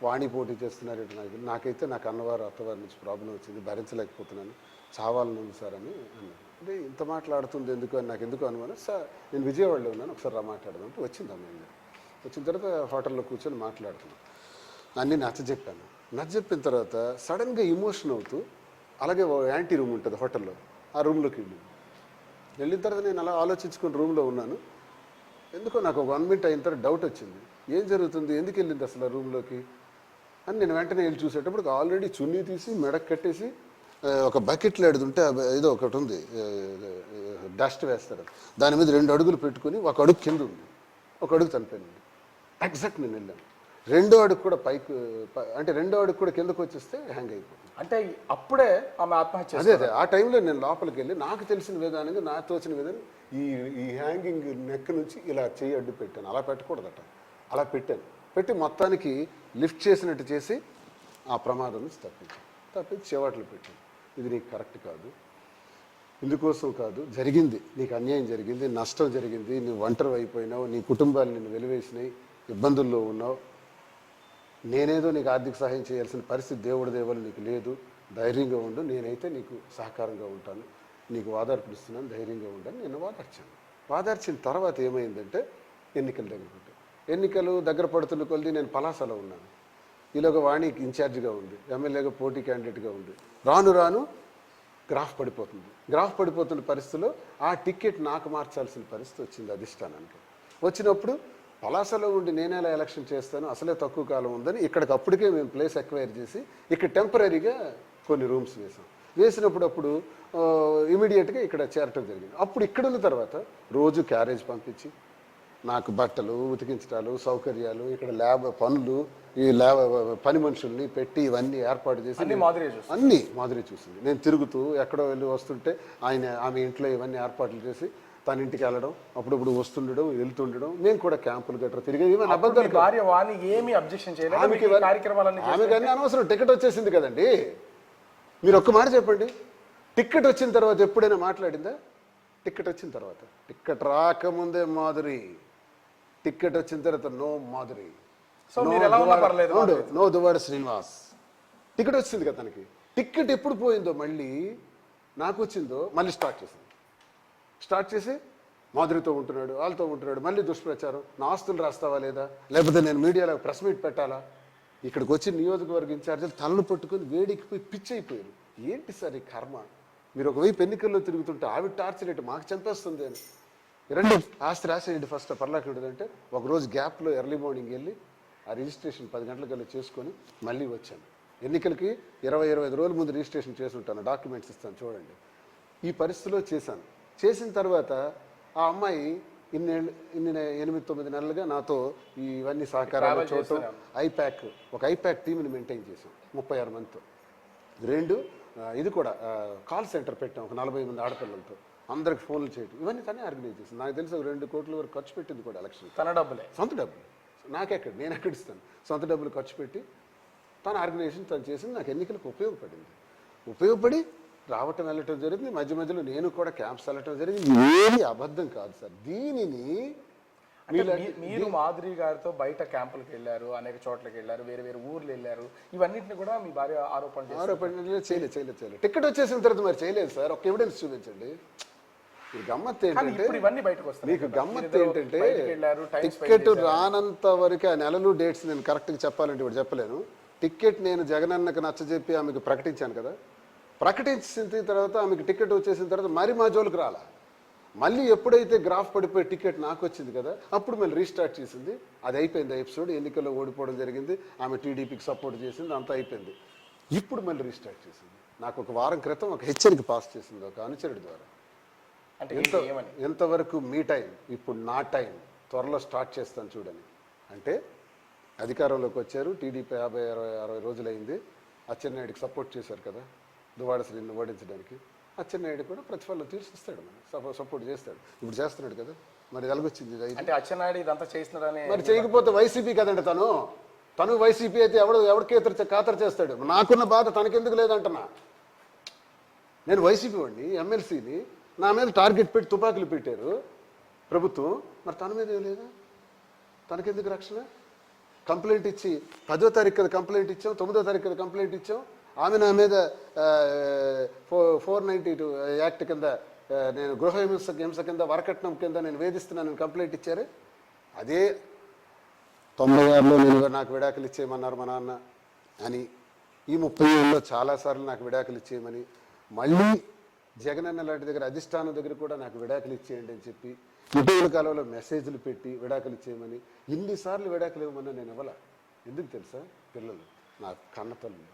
Speaker 2: వాణి పోటీ చేస్తున్నారు, నాకైతే నాకు అన్నవారు అత్తవారి నుంచి ప్రాబ్లం వచ్చింది, భరించలేకపోతున్నాను, చావాలని ఉంది సార్ అని అన్నారు. అంటే ఇంత మాట్లాడుతుంది ఎందుకు అని నాకు ఎందుకు అనుమానం. సార్, నేను విజయవాడలో ఉన్నాను, ఒకసారి రా మాట్లాడదాం అంటే వచ్చింది అమ్మాయి. వచ్చిన తర్వాత హోటల్లో కూర్చొని మాట్లాడుతున్నాను, అన్నీ నచ్చజెప్పాను. నచ్చజెప్పిన తర్వాత సడన్గా ఇమోషన్ అవుతూ, అలాగే యాంటీ రూమ్ ఉంటుంది హోటల్లో, ఆ రూమ్లోకి వెళ్ళిన తర్వాత నేను అలా ఆలోచించుకుని రూమ్లో ఉన్నాను. ఎందుకో నాకు ఒక 1 మినిట్ అయిన తర్వాత డౌట్ వచ్చింది, ఏం జరుగుతుంది, ఎందుకు వెళ్ళింది అసలు ఆ రూమ్లోకి అని. నేను వెంటనే వెళ్ళి చూసేటప్పుడు ఆల్రెడీ చున్నీ తీసి మెడకు కట్టేసి ఒక బకెట్లో ఎడుతుంటే ఏదో ఒకటి ఉంది, డస్ట్ వేస్తారు, దాని మీద 2 అడుగులు పెట్టుకుని ఒక అడుగు కింద ఉంది, ఒక అడుగు చనిపోయింది. ఎగ్జాక్ట్ నేను వెళ్ళాను, 2వ అడుగు కూడా పైకి, అంటే 2వ అడుగు కూడా కిందకు వచ్చేస్తే హ్యాంగ్ అయిపోతుంది.
Speaker 1: అంటే అప్పుడే ఆమె ఆత్మహత్య.
Speaker 2: అదే ఆ టైంలో నేను లోపలికి వెళ్ళి నాకు తెలిసిన విధానంగా, నాకు తోచిన విధానం, ఈ హ్యాంగింగ్ నెక్ నుంచి ఇలా చెయ్యి అడ్డు పెట్టాను. అలా పెట్టకూడదట, అలా పెట్టి మొత్తానికి లిఫ్ట్ చేసినట్టు చేసి ఆ ప్రమాదం నుంచి తప్పించి చివాట్లు పెట్టాను. ఇది నీకు కరెక్ట్ కాదు, ఇందుకోసం కాదు, జరిగింది, నీకు అన్యాయం జరిగింది, నష్టం జరిగింది, నువ్వు ఒంటరి అయిపోయినావు, నీ కుటుంబాలు నిన్ను వెలివేసినాయి, ఇబ్బందుల్లో ఉన్నావు, నేనేదో నీకు ఆర్థిక సహాయం చేయాల్సిన పరిస్థితి దేవుడి దేవలు నీకు లేదు, ధైర్యంగా ఉండు, నేనైతే నీకు సహకారంగా ఉంటాను, నీకు వాదార్పిస్తున్నాను, ధైర్యంగా ఉండని నేను వాదార్చాను. వాదార్చిన తర్వాత ఏమైందంటే ఎన్నికలు ఎన్నికలు దగ్గర పడుతున్న కొద్ది నేను పలాసలో ఉన్నాను. ఈలోగా వాణికి ఇన్ఛార్జిగా ఉంది, ఎమ్మెల్యేగా పోటీ క్యాండిడేట్గా ఉంది. రాను గ్రాఫ్ పడిపోతున్న పరిస్థితిలో ఆ టికెట్ నాకు మార్చాల్సిన పరిస్థితి వచ్చింది అధిష్టానానికి. వచ్చినప్పుడు పలాసలో ఉండి నేనేలా ఎలక్షన్ చేస్తాను, అసలే తక్కువ కాలం ఉందని ఇక్కడికి అప్పటికే మేము ప్లేస్ ఎక్వైర్ చేసి ఇక్కడ టెంపరీగా కొన్ని రూమ్స్ వేసినప్పుడు ఇమీడియట్గా ఇక్కడ చేరటం జరిగింది. అప్పుడు ఇక్కడ ఉన్న తర్వాత రోజు క్యారేజ్ పంపించి నాకు బట్టలు ఉతికించడాలు, సౌకర్యాలు, ఇక్కడ ల్యాబ్ పనులు, ఈ ల్యాబ్ పని మనుషుల్ని పెట్టి ఇవన్నీ ఏర్పాటు చేసి అన్నీ మాధురి చూసింది. నేను తిరుగుతూ ఎక్కడో వెళ్ళి వస్తుంటే ఆమె ఇంట్లో ఇవన్నీ ఏర్పాట్లు చేసి తన ఇంటికి వెళ్ళడం, అప్పుడప్పుడు వస్తుండడం, వెళ్తుండడం, మేము కూడా క్యాంపులు గట్రా తిరిగేది. ఆమె కానీ అనవసరం, టికెట్ వచ్చేసింది కదండి. మీరు ఒక్క మాట చెప్పండి, టికెట్ వచ్చిన తర్వాత ఎప్పుడైనా మాట్లాడిందా? టికెట్ వచ్చిన తర్వాత, టికెట్ రాకముందే మాధురి, టికెట్ వచ్చిన తర్వాత no Madhuri, no Duvvada Srinivas. Ticket వచ్చింది కదా తనకి. టికెట్ ఎప్పుడు పోయిందో మళ్ళీ నాకు వచ్చిందో మళ్ళీ స్టార్ట్ చేసి మాధురితో ఉంటున్నాడు, వాళ్ళతో ఉంటున్నాడు, మళ్ళీ దుష్ప్రచారం, నా ఆస్తులు రాస్తావా లేదా, లేకపోతే నేను మీడియాలో ప్రెస్ మీట్ పెట్టాలా. ఇక్కడికి వచ్చి నియోజకవర్గ ఇన్ఛార్జీలు తలలు పట్టుకొని వేడికిపోయి పిచ్చి అయిపోయారు. ఏంటి సార్ ఈ కర్మ, మీరు ఒకవైపు ఎన్నికల్లో తిరుగుతుంటే ఆవిడ టార్చర్ ఏంటి, మాకు చంపేస్తుంది అని. రెండు ఆస్తి రాసేయండి ఫస్ట్ పర్లాకుడు అంటే, ఒకరోజు గ్యాప్లో ఎర్లీ మార్నింగ్ వెళ్ళి ఆ రిజిస్ట్రేషన్ 10 గంటలకల్లా చేసుకొని మళ్ళీ వచ్చాను. ఎన్నికలకి 20-25 రోజుల ముందు రిజిస్ట్రేషన్ చేసి ఉంటాను, డాక్యుమెంట్స్ ఇస్తాను చూడండి. ఈ పరిస్థితిలో చేసిన తర్వాత ఆ అమ్మాయి ఇన్ని 8-9 నెలలుగా నాతో ఇవన్నీ సహకారాలు చూడటం, ఒక ఐప్యాక్ టీంని మెయింటైన్ చేసాం 36 మందితో. ఇది కూడా కాల్ సెంటర్ పెట్టాం ఒక 40 మంది ఆడపిల్లలతో, అందరికి ఫోన్లు చేయటం, ఇవన్నీ తనే ఆర్గనైజ్ చేసింది. నాకు తెలిసి 2 కోట్ల వరకు ఖర్చు పెట్టింది కూడా ఎలక్షన్.
Speaker 1: తన డబ్బులే,
Speaker 2: సొంత డబ్బులు, నేను ఎక్కడ ఇస్తాను, సొంత డబ్బులు ఖర్చు పెట్టి తన ఆర్గనైజేషన్ తను చేసింది. నాకు ఎన్నికలకు ఉపయోగపడి రావటం వెళ్ళటం జరిగింది. మధ్యలో నేను కూడా క్యాంప్స్ వెళ్ళటం జరిగింది. ఏది అబద్ధం కాదు సార్. దీనిని
Speaker 1: మీరు మాధురి గారితో బయట క్యాంపులకు వెళ్ళారు, అనేక చోట్లకి వెళ్ళారు, వేరే ఊర్లు వెళ్ళారు, ఇవన్నింటిని కూడా మీ భార్య
Speaker 2: ఆరోపణలు చేయలేదు. టికెట్ వచ్చేసిన తర్వాత మరి చేయలేదు సార్. ఒక ఎవిడెన్స్ చూపించండి. మీకు గమ్మత్ ఏంటంటే టికెట్ రానంత వరకు ఆ నెలలు డేట్స్ నేను కరెక్ట్గా చెప్పాలంటే ఇప్పుడు చెప్పలేను. టికెట్ నేను జగనన్నకు నచ్చజెప్పి ఆమెకు ప్రకటించాను కదా, ప్రకటించిన తర్వాత ఆమెకి టికెట్ వచ్చేసిన తర్వాత మరి మా జోలికి రాలా. మళ్ళీ ఎప్పుడైతే గ్రాఫ్ పడిపోయి టికెట్ నాకు వచ్చింది కదా, అప్పుడు మళ్ళీ రీస్టార్ట్ చేసింది. అది అయిపోయింది ఎపిసోడ్. ఎన్నికల్లో ఓడిపోవడం జరిగింది, ఆమె టీడీపీకి సపోర్ట్ చేసింది, అంతా అయిపోయింది. ఇప్పుడు మళ్ళీ రీస్టార్ట్ చేసింది. నాకు ఒక వారం క్రితం ఒక హెచ్చరిక పాస్ చేసింది ఒక అనుచరుడి ద్వారా.
Speaker 1: అంటే
Speaker 2: ఎంతవరకు మీ టైం, ఇప్పుడు నా టైం, త్వరలో స్టార్ట్ చేస్తాను చూడని. అంటే అధికారంలోకి వచ్చారు, టీడీపీ 50-60 రోజులైంది. అచ్చెన్నాయుడికి సపోర్ట్ చేశారు కదా దువ్వాడ శ్రీని ఓడించడానికి. అచ్చెన్నాయుడు కూడా ప్రతిఫలం తీర్చిస్తాడు, మనం సపోర్ట్ చేస్తాడు. ఇప్పుడు చేస్తున్నాడు కదా, మరి ఎలాగొచ్చింది
Speaker 1: అంటే అచ్చెన్నాయుడు ఇదంతా చేస్తున్నాడని.
Speaker 2: మరి చేయకపోతే వైసీపీ కదండి తను వైసీపీ అయితే ఎవడికి ఖాతరు చేస్తాడు. నాకున్న బాధ తనకెందుకు లేదంటున్నా. నేను వైసీపీ వాడిని, ఎమ్మెల్సీని, నా మీద టార్గెట్ పెట్టి తుపాకులు పెట్టారు ప్రభుత్వం, మరి తన మీద ఏం లేదా? తనకెందుకు రక్షణ? కంప్లైంట్ ఇచ్చి 10వ తారీఖు కదా కంప్లైంట్ ఇచ్చాం, 9వ తారీఖు కదా కంప్లైంట్ ఇచ్చాం. ఆమె నా మీద 492 యాక్ట్ కింద నేను హింస కింద వరకట్నం కింద నేను వేధిస్తున్నానని కంప్లైంట్ ఇచ్చారు. అదే 96లో నేను నాకు విడాకులు ఇచ్చేయమన్నారు మా నాన్న అని, ఈ 30 ఏళ్ళలో చాలాసార్లు నాకు విడాకులు ఇచ్చేయమని, మళ్ళీ జగనన్న లాంటి దగ్గర అధిష్టానం దగ్గర కూడా నాకు విడాకులు ఇచ్చేయండి అని చెప్పి ఇటీవల కాలంలో మెసేజ్లు పెట్టి విడాకులు ఇచ్చేయమని, ఇన్నిసార్లు విడాకులు ఇవ్వమన్నా నేను ఇవ్వాల. ఎందుకు తెలుసా? పిల్లలు నా కన్నతల్లు,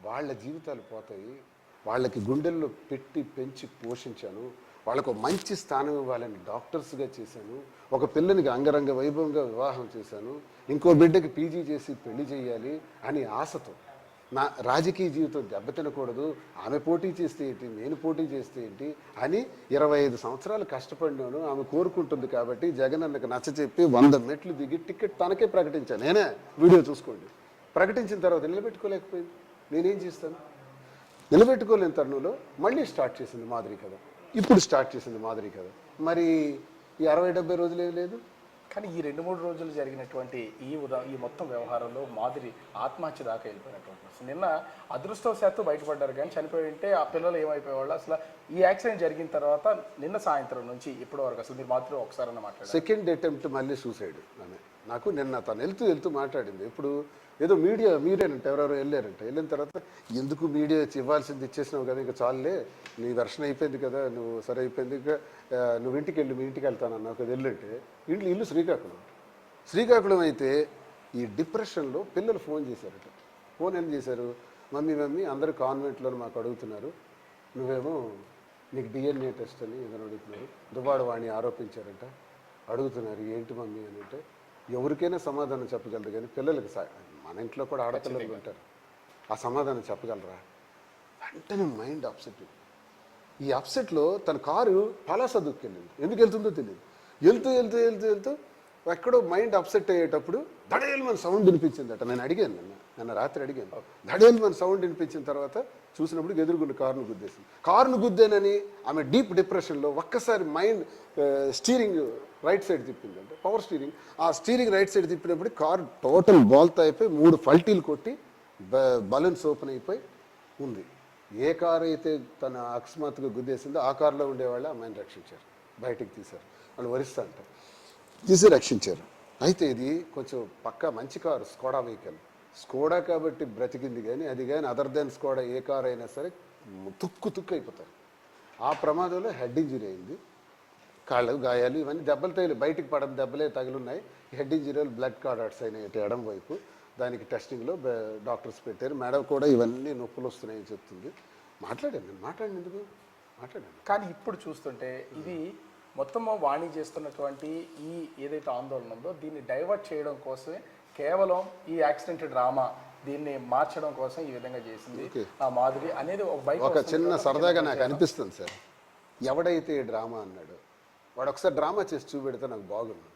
Speaker 2: వాళ్ళ జీవితాలు పోతాయి. వాళ్ళకి గుండెల్లో పెట్టి పెంచి పోషించాను, వాళ్ళకు మంచి స్థానం ఇవ్వాలని డాక్టర్స్గా చేశాను, ఒక పిల్లనికి అంగరంగ వైభవంగా వివాహం చేశాను, ఇంకో బిడ్డకి పీజీ చేసి పెళ్లి చేయాలి అని ఆశతో. నా రాజకీయ జీవితం దెబ్బతినకూడదు, ఆమె పోటీ చేస్తే ఏంటి, నేను పోటీ చేస్తే ఏంటి అని 25 సంవత్సరాలు కష్టపడినాను. ఆమె కోరుకుంటుంది కాబట్టి జగనన్నకు నచ్చచెప్పి 100 మెట్లు దిగి టికెట్ తనకే ప్రకటించాను. నేనే, వీడియో చూసుకోండి. ప్రకటించిన తర్వాత నిలబెట్టుకోలేకపోయింది. నేనేం చేస్తాను? నిలబెట్టుకోలేని తరుణంలో మళ్ళీ స్టార్ట్ చేసింది మాదిరి కథ. ఇప్పుడు స్టార్ట్ చేసింది మాదిరి కథ. మరి ఈ 60-70 రోజులు ఏం లేదు.
Speaker 1: కానీ ఈ 2-3 రోజులు జరిగినటువంటి ఈ మొత్తం వ్యవహారంలో మాదిరి ఆత్మహత్య దాకా వెళ్ళిపోయినటువంటి నిన్న అదృష్టవశాత్తు బయటపడ్డారు. కానీ చనిపోయి ఉంటే ఆ పిల్లలు ఏమైపోయేవాళ్ళు? అసలు ఈ యాక్సిడెంట్ జరిగిన తర్వాత నిన్న సాయంత్రం నుంచి ఇప్పటి వరకు అసలు మీరు మాత్రం ఒకసారి మాట్లాడారు.
Speaker 2: సెకండ్ అటెంప్ట్ మళ్ళీ సూసైడ్ ఆమె. నాకు నిన్న తను వెళ్తూ మాట్లాడింది. ఇప్పుడు ఏదో మీరేనంటే ఎవరెవరో వెళ్ళిన తర్వాత ఎందుకు మీడియా ఇవ్వాల్సింది ఇచ్చేసినావు కదా, ఇంకా చాలులే, నీ వెర్షన్ అయిపోయింది కదా, నువ్వు సరే అయిపోయింది, ఇంకా నువ్వు ఇంటికి వెళ్ళి మీ ఇంటికి వెళ్తానన్నావు కదా వెళ్ళంటే, ఇల్లు శ్రీకాకుళం అయితే ఈ డిప్రెషన్లో పిల్లలు ఫోన్ చేశారట. ఫోన్ ఏం చేశారు? మమ్మీ అందరూ కాన్వెంట్లో మాకు అడుగుతున్నారు, నువ్వేమో నీకు DNA టెస్ట్ అని ఏదైనా అడుగుతున్నారు. దువ్వాడ వాణి ఆరోపించారంట, అడుగుతున్నారు ఏంటి మమ్మీ అని. అంటే ఎవరికైనా సమాధానం చెప్పగలరు, కానీ పిల్లలకి మన ఇంట్లో కూడా ఆడపిల్లలు ఉంటారు, ఆ సమాధానం చెప్పగలరా? వెంటనే మైండ్ అప్సెట్. ఈ అప్సెట్లో తన కారు పలాస దుక్కెళ్ళింది. ఎందుకు వెళ్తుందో తెలియదు. వెళ్తూ ఎక్కడో మైండ్ అప్సెట్ అయ్యేటప్పుడు దడేలు మన సౌండ్ వినిపించిందట. నేను అడిగాను నిన్న రాత్రి అడిగాను. దడేలు మన సౌండ్ వినిపించిన తర్వాత చూసినప్పుడు ఎదురుగున్న కారును గుద్దేసింది. కారును గుద్దేనని ఆమె డీప్ డిప్రెషన్లో ఒక్కసారి మైండ్ స్టీరింగ్ రైట్ సైడ్ తిప్పిందంటే, పవర్ స్టీరింగ్, ఆ స్టీరింగ్ రైట్ సైడ్ తిప్పినప్పుడు కారు టోటల్ బాల్తో అయిపోయి 3 పల్టీలు కొట్టి బలూన్స్ ఓపెన్ అయిపోయి ఉంది. ఏ కారు అయితే తన అకస్మాత్తుగా గుద్దేసిందో ఆ కారులో ఉండేవాళ్ళు అమ్మాయిని రక్షించారు, బయటికి తీశారు. వాళ్ళు వరిస్తా అంటారు, తీసి రక్షించారు. అయితే ఇది కొంచెం పక్కా మంచి కారు, స్కోడా వెహికల్. స్కోడా కాబట్టి బ్రతికింది, కానీ అది కానీ అదర్ దెన్ స్కోడా ఏ కారు అయినా సరే తుక్కు అయిపోతారు. ఆ ప్రమాదంలో హెడ్ ఇంజరీ అయింది, కాళ్ళు గాయాలు ఇవన్నీ దెబ్బలు తగిలి బయటికి పడడం దెబ్బలే తగిలిన్నాయి. హెడ్ ఇంజరీలు బ్లడ్ కార్డర్స్ అయినాయి ఎడం వైపు. దానికి టెస్టింగ్లో డాక్టర్స్ పెట్టారు. మేడం కూడా ఇవన్నీ నొప్పులు వస్తున్నాయని చెప్తుంది. మాట్లాడాను
Speaker 1: కానీ ఇప్పుడు చూస్తుంటే ఇది మొత్తం వాణి చేస్తున్నటువంటి ఈ ఏదైతే ఆందోళన ఉందో దీన్ని డైవర్ట్ చేయడం కోసమే కేవలం ఈ యాక్సిడెంట్ డ్రామా దీన్ని మార్చడం కోసం ఈ విధంగా చేసింది ఆ మాదిరి అనేది
Speaker 2: ఒక చిన్న సరదాగా నాకు అనిపిస్తుంది సార్. ఎవడైతే డ్రామా అన్నాడు వాడు ఒకసారి డ్రామా చేసి చూపెడితే నాకు బాగుంది.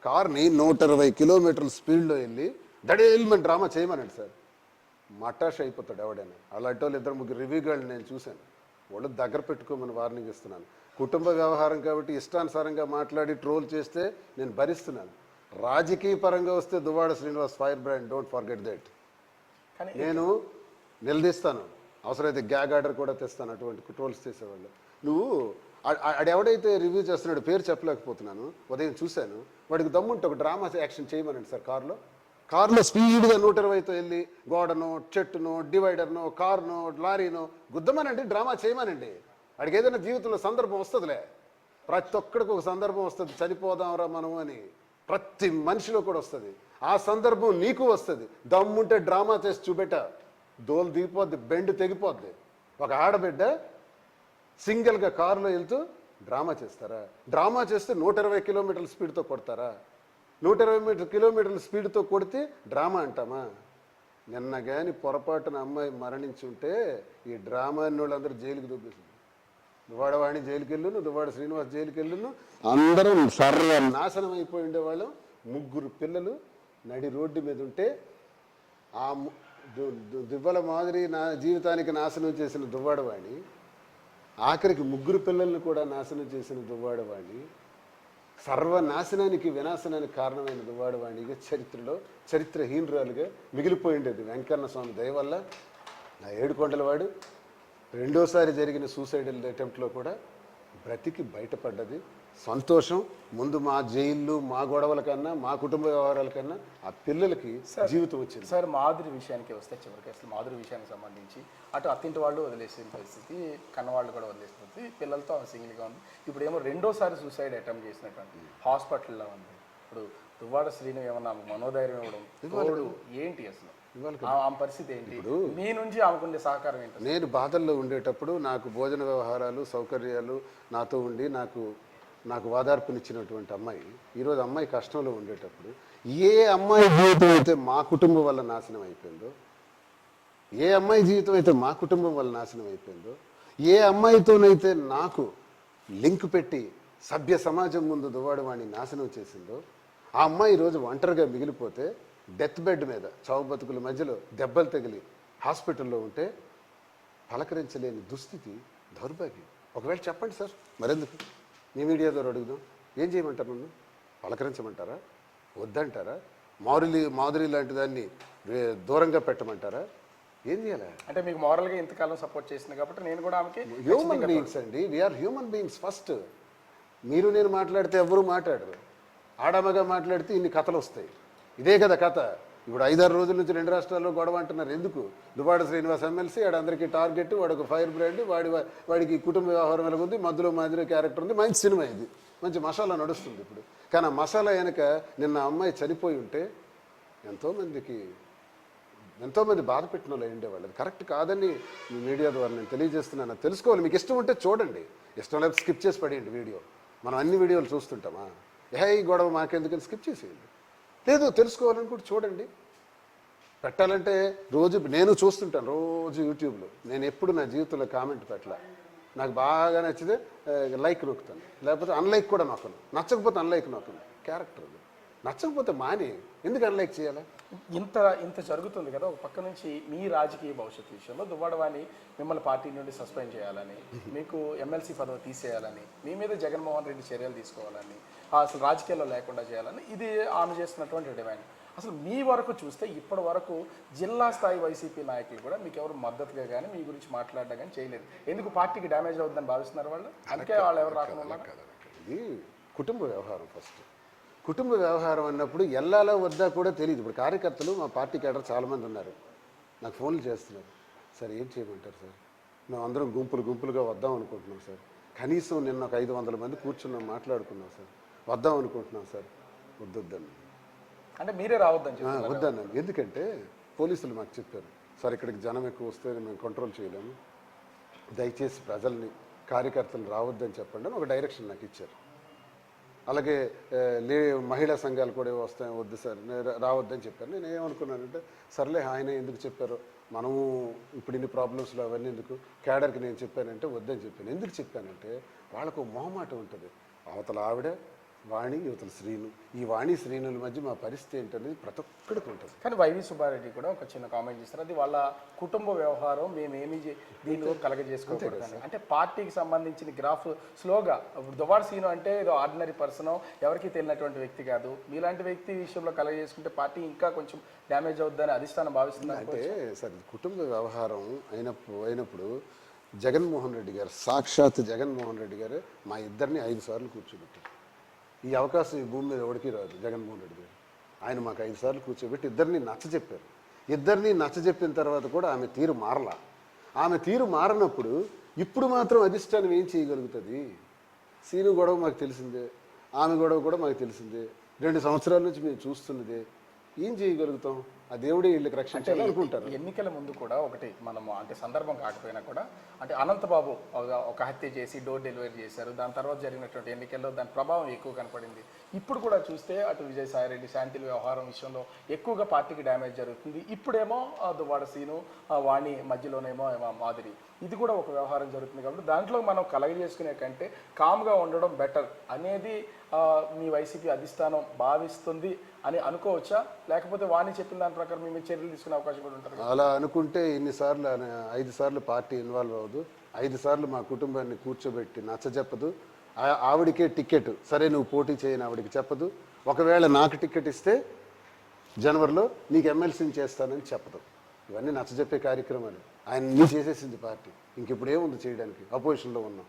Speaker 2: కార్ని 120 కిలోమీటర్ల స్పీడ్లో వెళ్ళి దడేల్మని డ్రామా చేయమన్నాడు సార్. మటాష్ అయిపోతాడు ఎవడైనా. అలాంటి వాళ్ళు 2-3 రివ్యూ గర్ల్ని నేను చూశాను. వాళ్ళు దగ్గర పెట్టుకోమని వార్నింగ్ ఇస్తున్నాను. కుటుంబ వ్యవహారం కాబట్టి ఇష్టానుసారంగా మాట్లాడి ట్రోల్ చేస్తే నేను భరిస్తున్నాను. రాజకీయ పరంగా వస్తే Duvvada Srinivas fire brand, don't forget that. నేను నిలదీస్తాను, అవసరమైతే గ్యాగ్ ఆర్డర్ కూడా తెస్తాను అటువంటి ట్రోల్స్ చేసేవాళ్ళు. నువ్వు ఆడెవడైతే రివ్యూ చేస్తున్నాడు పేరు చెప్పలేకపోతున్నాను, ఉదయం చూశాను, వాడికి దమ్ముంటే ఒక డ్రామా యాక్షన్ చేయమనండి సార్ కారులో. కారులో స్పీడ్గా 120తో వెళ్ళి గోడనో చెట్టునో డివైడర్నో కారునో లారీనో గుద్దమనండి, డ్రామా చేయమనండి. వాడికి ఏదైనా జీవితంలో సందర్భం వస్తుందిలే. ప్రతి ఒక్కడికి ఒక సందర్భం వస్తుంది, చనిపోదాంరా మనం అని. ప్రతి మనిషిలో కూడా వస్తుంది. ఆ సందర్భం నీకు వస్తుంది. దమ్ముంటే డ్రామా చేసి చూపెట్ట, దోలు దిగిపోద్ది, బెండ్ తెగిపోద్ది. ఒక ఆడబిడ్డ సింగిల్గా కారులో వెళ్తూ డ్రామా చేస్తారా? డ్రామా చేస్తే 120 కిలోమీటర్ల స్పీడ్తో కొడతారా? 120 కిలోమీటర్ల స్పీడ్తో కొడితే డ్రామా అంటామా? నిన్న కానీ పొరపాటున అమ్మాయి మరణించుంటే ఈ డ్రామా అన్న వాళ్ళందరూ జైలుకి దొబ్బేసింది. దువ్వాడవాణి జైలుకి వెళ్ళును, దువ్వాడ శ్రీనివాస్ జైలుకి వెళ్ళును, అందరం సర్వ నాశనం అయిపోయి ఉండేవాళ్ళం. 3 పిల్లలు నడి రోడ్డు మీద ఉంటే ఆ దువ్వల మాదిరి నా జీవితానికి నాశనం చేసిన దువ్వాడవాణి, ఆఖరికి 3 పిల్లల్ని కూడా నాశనం చేసిన దువ్వాడవాణి, సర్వనాశనానికి వినాశనానికి కారణమైన దువ్వాడవాణిగా చరిత్రలో చరిత్రహీనురాలుగా మిగిలిపోయి ఉండేది. వెంకన్న స్వామి దయ వల్ల ఆ ఏడుకొండలవాడు రెండోసారి జరిగిన సూసైడల్ అటెంప్ట్లో కూడా బ్రతికి బయటపడ్డది. సంతోషం. ముందు మా జైళ్ళు, మా గొడవల కన్నా, మా కుటుంబ వ్యవహారాల కన్నా ఆ పిల్లలకి జీవితం వచ్చింది.
Speaker 1: సార్ మాధురి విషయానికి వస్తే చివరికి అసలు మాధురి విషయానికి సంబంధించి అటు అత్తింటి వాళ్ళు వదిలేసిన పరిస్థితి, కన్నవాళ్ళు కూడా వదిలేసిన పరిస్థితి, పిల్లలతో ఆమె సింగిల్గా ఉంది. ఇప్పుడు ఏమో రెండోసారి సూసైడ్ అటెంప్ట్ చేసినటువంటి హాస్పిటల్లో ఉంది. ఇప్పుడు దువ్వాడ శ్రీను ఏమన్నా మనోధైర్యం ఇవ్వడం ఏంటి అసలు ఆమె పరిస్థితి ఏంటి? మీ నుంచి ఆమెకుండే సహకారం ఏంటి?
Speaker 2: నేను బాధల్లో ఉండేటప్పుడు నాకు భోజన వ్యవహారాలు సౌకర్యాలు నాతో ఉండి నాకు వాదార్పునిచ్చినటువంటి అమ్మాయి ఈరోజు అమ్మాయి కష్టంలో ఉండేటప్పుడు ఏ అమ్మాయి జీవితం అయితే మా కుటుంబం వల్ల నాశనం అయిపోయిందో, ఏ అమ్మాయి జీవితం అయితే మా కుటుంబం వల్ల నాశనం అయిపోయిందో, ఏ అమ్మాయితోనైతే నాకు లింక్ పెట్టి సభ్య సమాజం ముందు దువ్వాడవాణి నాశనం చేసిందో ఆ అమ్మాయి ఈరోజు ఒంటరిగా మిగిలిపోతే డెత్ బెడ్ మీద చావు బతుకుల మధ్యలో దెబ్బలు తగిలి హాస్పిటల్లో ఉంటే పలకరించలేని దుస్థితి, దౌర్భాగ్యం. ఒకవేళ చెప్పండి సార్, మరెందుకు మీ మీడియా ద్వారా అడుగుదాం. ఏం చేయమంటారు? నన్ను పలకరించమంటారా? వద్దంటారా? మాధురి లాంటి దాన్ని దూరంగా పెట్టమంటారా? ఏం చేయాలి?
Speaker 1: అంటే మీకు మోరల్గా ఇంతకాలం సపోర్ట్ చేసింది కాబట్టి నేను కూడా ఆమెకి
Speaker 2: హ్యూమన్ బీయింగ్స్ అండి, వీఆర్ హ్యూమన్ బీయింగ్స్ ఫస్ట్. మీరు నేను మాట్లాడితే ఎవరు మాట్లాడరు. ఆడమగా మాట్లాడితే ఇన్ని కథలు వస్తాయి. ఇదే కదా కథ. ఇప్పుడు 5-6 రోజుల నుంచి 2 రాష్ట్రాల్లో గొడవ అంటున్నారు. ఎందుకు? దువ్వాడ శ్రీనివాస్ ఎమ్మెల్సీ, వాడందరికీ టార్గెట్, వాడు ఒక ఫైర్ బ్రాండ్, వాడికి కుటుంబ వ్యవహారం వెలుగుంది, మధ్యలో మాదిరి క్యారెక్టర్ ఉంది, మంచి సినిమా ఇది, మంచి మసాలా నడుస్తుంది ఇప్పుడు. కానీ ఆ మసాలా వెనక నిన్న అమ్మాయి చనిపోయి ఉంటే ఎంతోమంది బాధ పెట్టిన వాళ్ళు ఉండేవాళ్ళు. అది కరెక్ట్ కాదని మీ మీడియా ద్వారా నేను తెలియజేస్తున్నాను. తెలుసుకోవాలి. మీకు ఇష్టం ఉంటే చూడండి, ఇష్టం లేకపోతే స్కిప్ చేసి పడేయండి వీడియో. మనం అన్ని వీడియోలు చూస్తుంటామా? ఈ గొడవ మాకెందుకని స్కిప్ చేసేయండి. లేదు తెలుసుకోవాలని కూడా చూడండి. పెట్టాలంటే రోజు నేను చూస్తుంటాను, రోజు యూట్యూబ్లో. నేను ఎప్పుడు నా జీవితంలో కామెంట్ పెట్టలే. నాకు బాగా నచ్చితే లైక్ నొక్కుతాను, లేకపోతే అన్లైక్ కూడా నొక్కను. నచ్చకపోతే అన్లైక్ నొక్కను. క్యారెక్టర్ నచ్చకపోతే మాని ఎందుకు అన్లైక్ చేయాలి?
Speaker 1: ఇంత జరుగుతుంది కదా. ఒక పక్క నుంచి మీ రాజకీయ భవిష్యత్తు విషయంలో దువ్వాడవాణి మిమ్మల్ని పార్టీ నుండి సస్పెండ్ చేయాలని, మీకు ఎమ్మెల్సీ పదవి తీసేయాలని, మీ మీద జగన్మోహన్ రెడ్డి చర్యలు తీసుకోవాలని, అసలు రాజకీయాల్లో లేకుండా చేయాలని ఇది ఆమె చేస్తున్నటువంటి డిమాండ్. అసలు మీ వరకు చూస్తే ఇప్పటి వరకు జిల్లా స్థాయి వైసీపీ నాయకులు కూడా మీకు ఎవరు మద్దతుగా కానీ మీ గురించి మాట్లాడడం కానీ చేయలేదు. ఎందుకు? పార్టీకి డ్యామేజ్ అవుతుందని భావిస్తున్నారు వాళ్ళు, అందుకే వాళ్ళు ఎవరు రాకుండా.
Speaker 2: ఇది కుటుంబ వ్యవహారం. ఫస్ట్ కుటుంబ వ్యవహారం అన్నప్పుడు ఎల్లాలో వద్దా కూడా తెలియదు. ఇప్పుడు కార్యకర్తలు మా పార్టీ కేడర్ చాలామంది ఉన్నారు, నాకు ఫోన్లు చేస్తున్నారు. సార్ ఏం చేయమంటారు సార్? మేము అందరం గుంపులుగా వద్దాం అనుకుంటున్నాం సార్. కనీసం నిన్న ఒక 500 మంది కూర్చున్నాం, మాట్లాడుకున్నాం సార్. వద్దాం అనుకుంటున్నాం సార్. వద్దొద్దాను
Speaker 1: అంటే మీరే రావద్దని
Speaker 2: వద్దన్నాను. ఎందుకంటే పోలీసులు మాకు చెప్పారు, సార్ ఇక్కడికి జనం ఎక్కువ వస్తే మేము కంట్రోల్ చేయలేము, దయచేసి ప్రజల్ని కార్యకర్తలు రావద్దని చెప్పండి అని ఒక డైరెక్షన్ నాకు ఇచ్చారు. అలాగే మహిళా సంఘాలు కూడా వస్తాయి, వద్దు సార్ రావద్దని చెప్పారు. నేను ఏమనుకున్నానంటే సర్లే ఆయన ఎందుకు చెప్పారో, మనము ఇప్పుడు ఇన్ని ప్రాబ్లమ్స్లో అవన్నీ ఎందుకు, క్యాడర్కి నేను చెప్పానంటే వద్దని చెప్పాను. ఎందుకు చెప్పానంటే వాళ్ళకు మొహమాటం ఉంటుంది. అవతల ఆవిడ వాణి, యువతల శ్రీను, ఈ వాణి శ్రీనుల మధ్య మా పరిస్థితి ఏంటనేది ప్రతి ఒక్కడికి ఉంటుంది.
Speaker 1: కానీ వైవి సుబ్బారెడ్డి కూడా ఒక చిన్న కామెంట్ చేస్తారు, అది వాళ్ళ కుటుంబ వ్యవహారం, మేమేమి దీనిలో కలగజేసుకోకూడదు. అంటే పార్టీకి సంబంధించిన గ్రాఫ్ స్లోగా, ఇప్పుడు దువ్వాడ శ్రీను అంటే ఏదో ఆర్డినరీ పర్సన్, ఎవరికి తెలియనటువంటి వ్యక్తి కాదు. మీలాంటి వ్యక్తి విషయంలో కలగజేసుకుంటే పార్టీ ఇంకా కొంచెం డ్యామేజ్ అవుతుందని అధిష్టానం భావిస్తుంది.
Speaker 2: అంటే సరే కుటుంబ వ్యవహారం అయినప్పుడు జగన్మోహన్ రెడ్డి గారు, సాక్షాత్ జగన్మోహన్ రెడ్డి గారు మా ఇద్దరిని 5 సార్లు కూర్చోబెట్టారు. ఈ అవకాశం ఈ భూమి మీద ఎవరికి రాదు. జగన్మోహన్ రెడ్డి గారు ఆయన మాకు 5 సార్లు కూర్చోబెట్టి ఇద్దరిని నచ్చజెప్పారు. ఇద్దరిని నచ్చజెప్పిన తర్వాత కూడా ఆమె తీరు మారలా. ఆమె తీరు మారినప్పుడు ఇప్పుడు మాత్రం అధిష్టానం ఏం చేయగలుగుతుంది? సీను గొడవ మాకు తెలిసిందే, ఆమె గొడవ కూడా మాకు తెలిసిందే, 2 సంవత్సరాల నుంచి మేము చూస్తున్నదే. ఏం చేయగలుగుతాం? ఆ దేవుడే వీళ్ళకి రక్షించాలి అనుకుంటారు.
Speaker 1: ఎన్నికల ముందు కూడా ఒకటి మనము అంటే సందర్భం కాకపోయినా కూడా అంటే అనంతబాబు ఒక హత్య చేసి డోర్ డెలివరీ చేశారు. దాని తర్వాత జరిగినటువంటి ఎన్నికల్లో దాని ప్రభావం ఎక్కువ కనపడింది. ఇప్పుడు కూడా చూస్తే అటు విజయసాయిరెడ్డి శాంతిల్ వ్యవహారం విషయంలో ఎక్కువగా పార్టీకి డ్యామేజ్ జరుగుతుంది. ఇప్పుడేమో దువ్వాడ సీను వాణి మధ్యలోనేమో మాదిరి, ఇది కూడా ఒక వ్యవహారం జరుగుతుంది. కాబట్టి దాంట్లో మనం కలగజేసుకునే కంటే కామ్గా ఉండడం బెటర్ అనేది మీ వైసీపీ అధిష్టానం భావిస్తుంది అని అనుకోవచ్చా? లేకపోతే వాణి చెప్పిన దాని ప్రకారం మీ చర్యలు తీసుకునే అవకాశం కూడా ఉంటుంది?
Speaker 2: అలా అనుకుంటే ఇన్నిసార్లు 5 సార్లు పార్టీ ఇన్వాల్వ్ అవ్వదు, 5 సార్లు మా కుటుంబాన్ని కూర్చోబెట్టి నచ్చజెప్పదు. ఆవిడికే టికెట్, సరే నువ్వు పోటీ చేయని ఆవిడికి చెప్పదు. ఒకవేళ నాకు టికెట్ ఇస్తే జనవరిలో నీకు ఎమ్మెల్సీని చేస్తానని చెప్పదు. ఇవన్నీ నచ్చజెప్పే కార్యక్రమాలు. ఆయన నీ చేసేసింది పార్టీ. ఇంకిప్పుడు ఏముంది చేయడానికి? అపోజిషన్లో ఉన్నాం.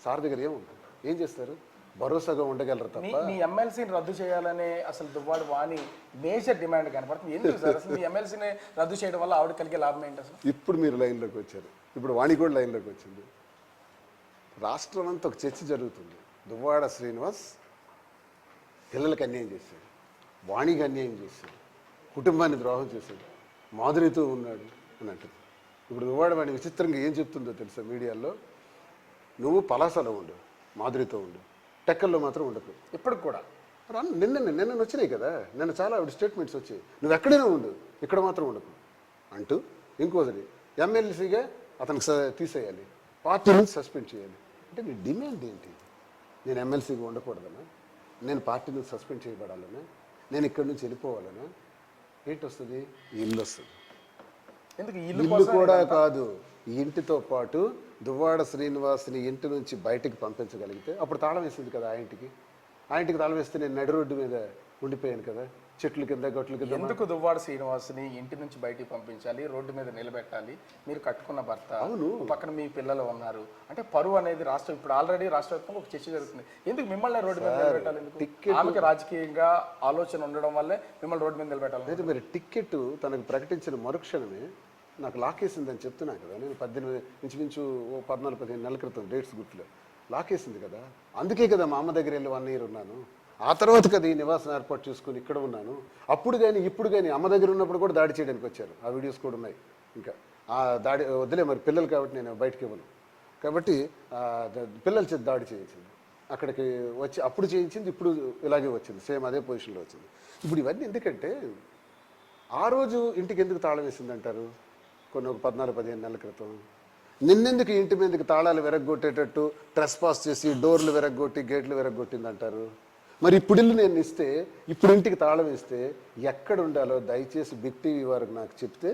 Speaker 2: సార్ దగ్గర ఏముంది? ఏం చేస్తారు? భరోసాగా ఉండగలరు తప్ప.
Speaker 1: మీ ఎమ్మెల్సీని రద్దు చేయాలనే అసలు దువ్వాడ వాణి మేజర్ డిమాండ్ కనపడుతుంది. ఎందుకు సార్ అసలు మీ ఎమ్మెల్సీని రద్దు చేయడం వల్ల ఆవిడ కలిగే లాభం ఏంటి అసలు?
Speaker 2: ఇప్పుడు మీరు లైన్లోకి వచ్చారు. ఇప్పుడు వాణి కూడా లైన్లోకి వచ్చింది. రాష్ట్రం అంతా ఒక చర్చ జరుగుతుంది. దువ్వాడ శ్రీనివాస్ పిల్లలకి అన్యాయం చేశాడు, వాణికి అన్యాయం చేశాడు, కుటుంబాన్ని ద్రోహం చేశాడు, మాధురితో ఉన్నాడు అని అంటుంది. ఇప్పుడు దువ్వాడ వాణి విచిత్రంగా ఏం చెప్తుందో తెలుసా మీడియాలో? నువ్వు పలాసలో ఉండు, మాధురితో ఉండు, టెక్కల్లో మాత్రం ఉండకు.
Speaker 1: ఇప్పటికి కూడా
Speaker 2: నిన్న వచ్చినాయి కదా, నిన్న చాలా ఆవిడ స్టేట్మెంట్స్ వచ్చాయి. నువ్వు ఎక్కడైనా ఉండు, ఇక్కడ మాత్రం ఉండకు అంటూ. ఇంకోసారి ఎమ్మెల్సీగా అతనికి తీసేయాలి, పార్టీ నుంచి సస్పెండ్ చేయాలి. అంటే నీ డిమాండ్ ఏంటి? నేను ఎమ్మెల్సీగా ఉండకూడదనా? నేను పార్టీ నుంచి సస్పెండ్ చేయబడాలనా? నేను ఇక్కడి నుంచి వెళ్ళిపోవాలనా? ఏంటి వస్తుంది? ఇల్లు వస్తుంది.
Speaker 1: ఎందుకు
Speaker 2: ఇల్లు కూడా కాదు, ఈ ఇంటితో పాటు దువ్వాడ శ్రీనివాస్ని ఇంటి నుంచి బయటికి పంపించగలిగితే అప్పుడు తాళం వేసింది కదా ఆ ఇంటికి తాళం వేస్తే నేను నడి రోడ్డు మీద ఉండిపోయాను కదా, చెట్ల కింద గట్ల కింద.
Speaker 1: ఎందుకు దువ్వాడ శ్రీనివాస్ని ఇంటి నుంచి బయటికి పంపించాలి, రోడ్డు మీద నిలబెట్టాలి? మీరు కట్టుకున్న భర్త,
Speaker 2: అవును,
Speaker 1: పక్కన మీ పిల్లలు ఉన్నారు అంటే పరువు అనేది రాష్ట్రం ఇప్పుడు ఆల్రెడీ రాష్ట్ర వ్యాప్తంగా ఒక చర్చ జరుగుతుంది. ఎందుకు మిమ్మల్ని రోడ్డు మీద నిలబెట్టాలి? ఎందుకు? ఆమెకి రాజకీయంగా ఆలోచన ఉండడం వల్లే మిమ్మల్ని రోడ్డు మీద నిలబెట్టాలి.
Speaker 2: అయితే మరి టికెట్ తనకు ప్రకటించిన మరుక్షణమే నాకు లాకేసిందని చెప్తున్నా కదా. నేను 18 ఇంచుమించు 14-15 నెలల క్రితం, డేట్స్ గుర్తులో లాకేసింది కదా. అందుకే కదా మా అమ్మ దగ్గర వెళ్ళి 1 ఇయర్ ఉన్నాను. ఆ తర్వాత కదా ఈ నివాసం ఏర్పాటు చేసుకుని ఇక్కడ ఉన్నాను. అప్పుడు కానీ ఇప్పుడు కానీ అమ్మ దగ్గర ఉన్నప్పుడు కూడా దాడి చేయడానికి వచ్చారు. ఆ వీడియోస్ కూడా ఉన్నాయి. ఇంకా ఆ దాడి వదిలే, మరి పిల్లలు కాబట్టి నేను బయటకు ఇవ్వను కాబట్టి పిల్లల చేతి దాడి చేయించింది. అక్కడికి వచ్చి అప్పుడు చేయించింది, ఇప్పుడు ఇలాగే వచ్చింది, సేమ్ అదే పొజిషన్లో వచ్చింది. ఇప్పుడు ఇవన్నీ ఎందుకంటే ఆ రోజు ఇంటికి ఎందుకు తాళం వేసిందంటారు? కొన్ని ఒక 14-15 నెలల క్రితం నిన్నెందుకు ఇంటి మీదకి తాళాలు విరగొట్టేటట్టు ట్రెస్ పాస్ చేసి డోర్లు విరగొట్టి గేట్లు విరగొట్టింది అంటారు? మరి ఇప్పుడు ఇల్లు నేను ఇస్తే, ఇప్పుడు ఇంటికి తాళం వేస్తే ఎక్కడ ఉండాలో దయచేసి బిగ్ టీవీ వారికి నాకు చెప్తే,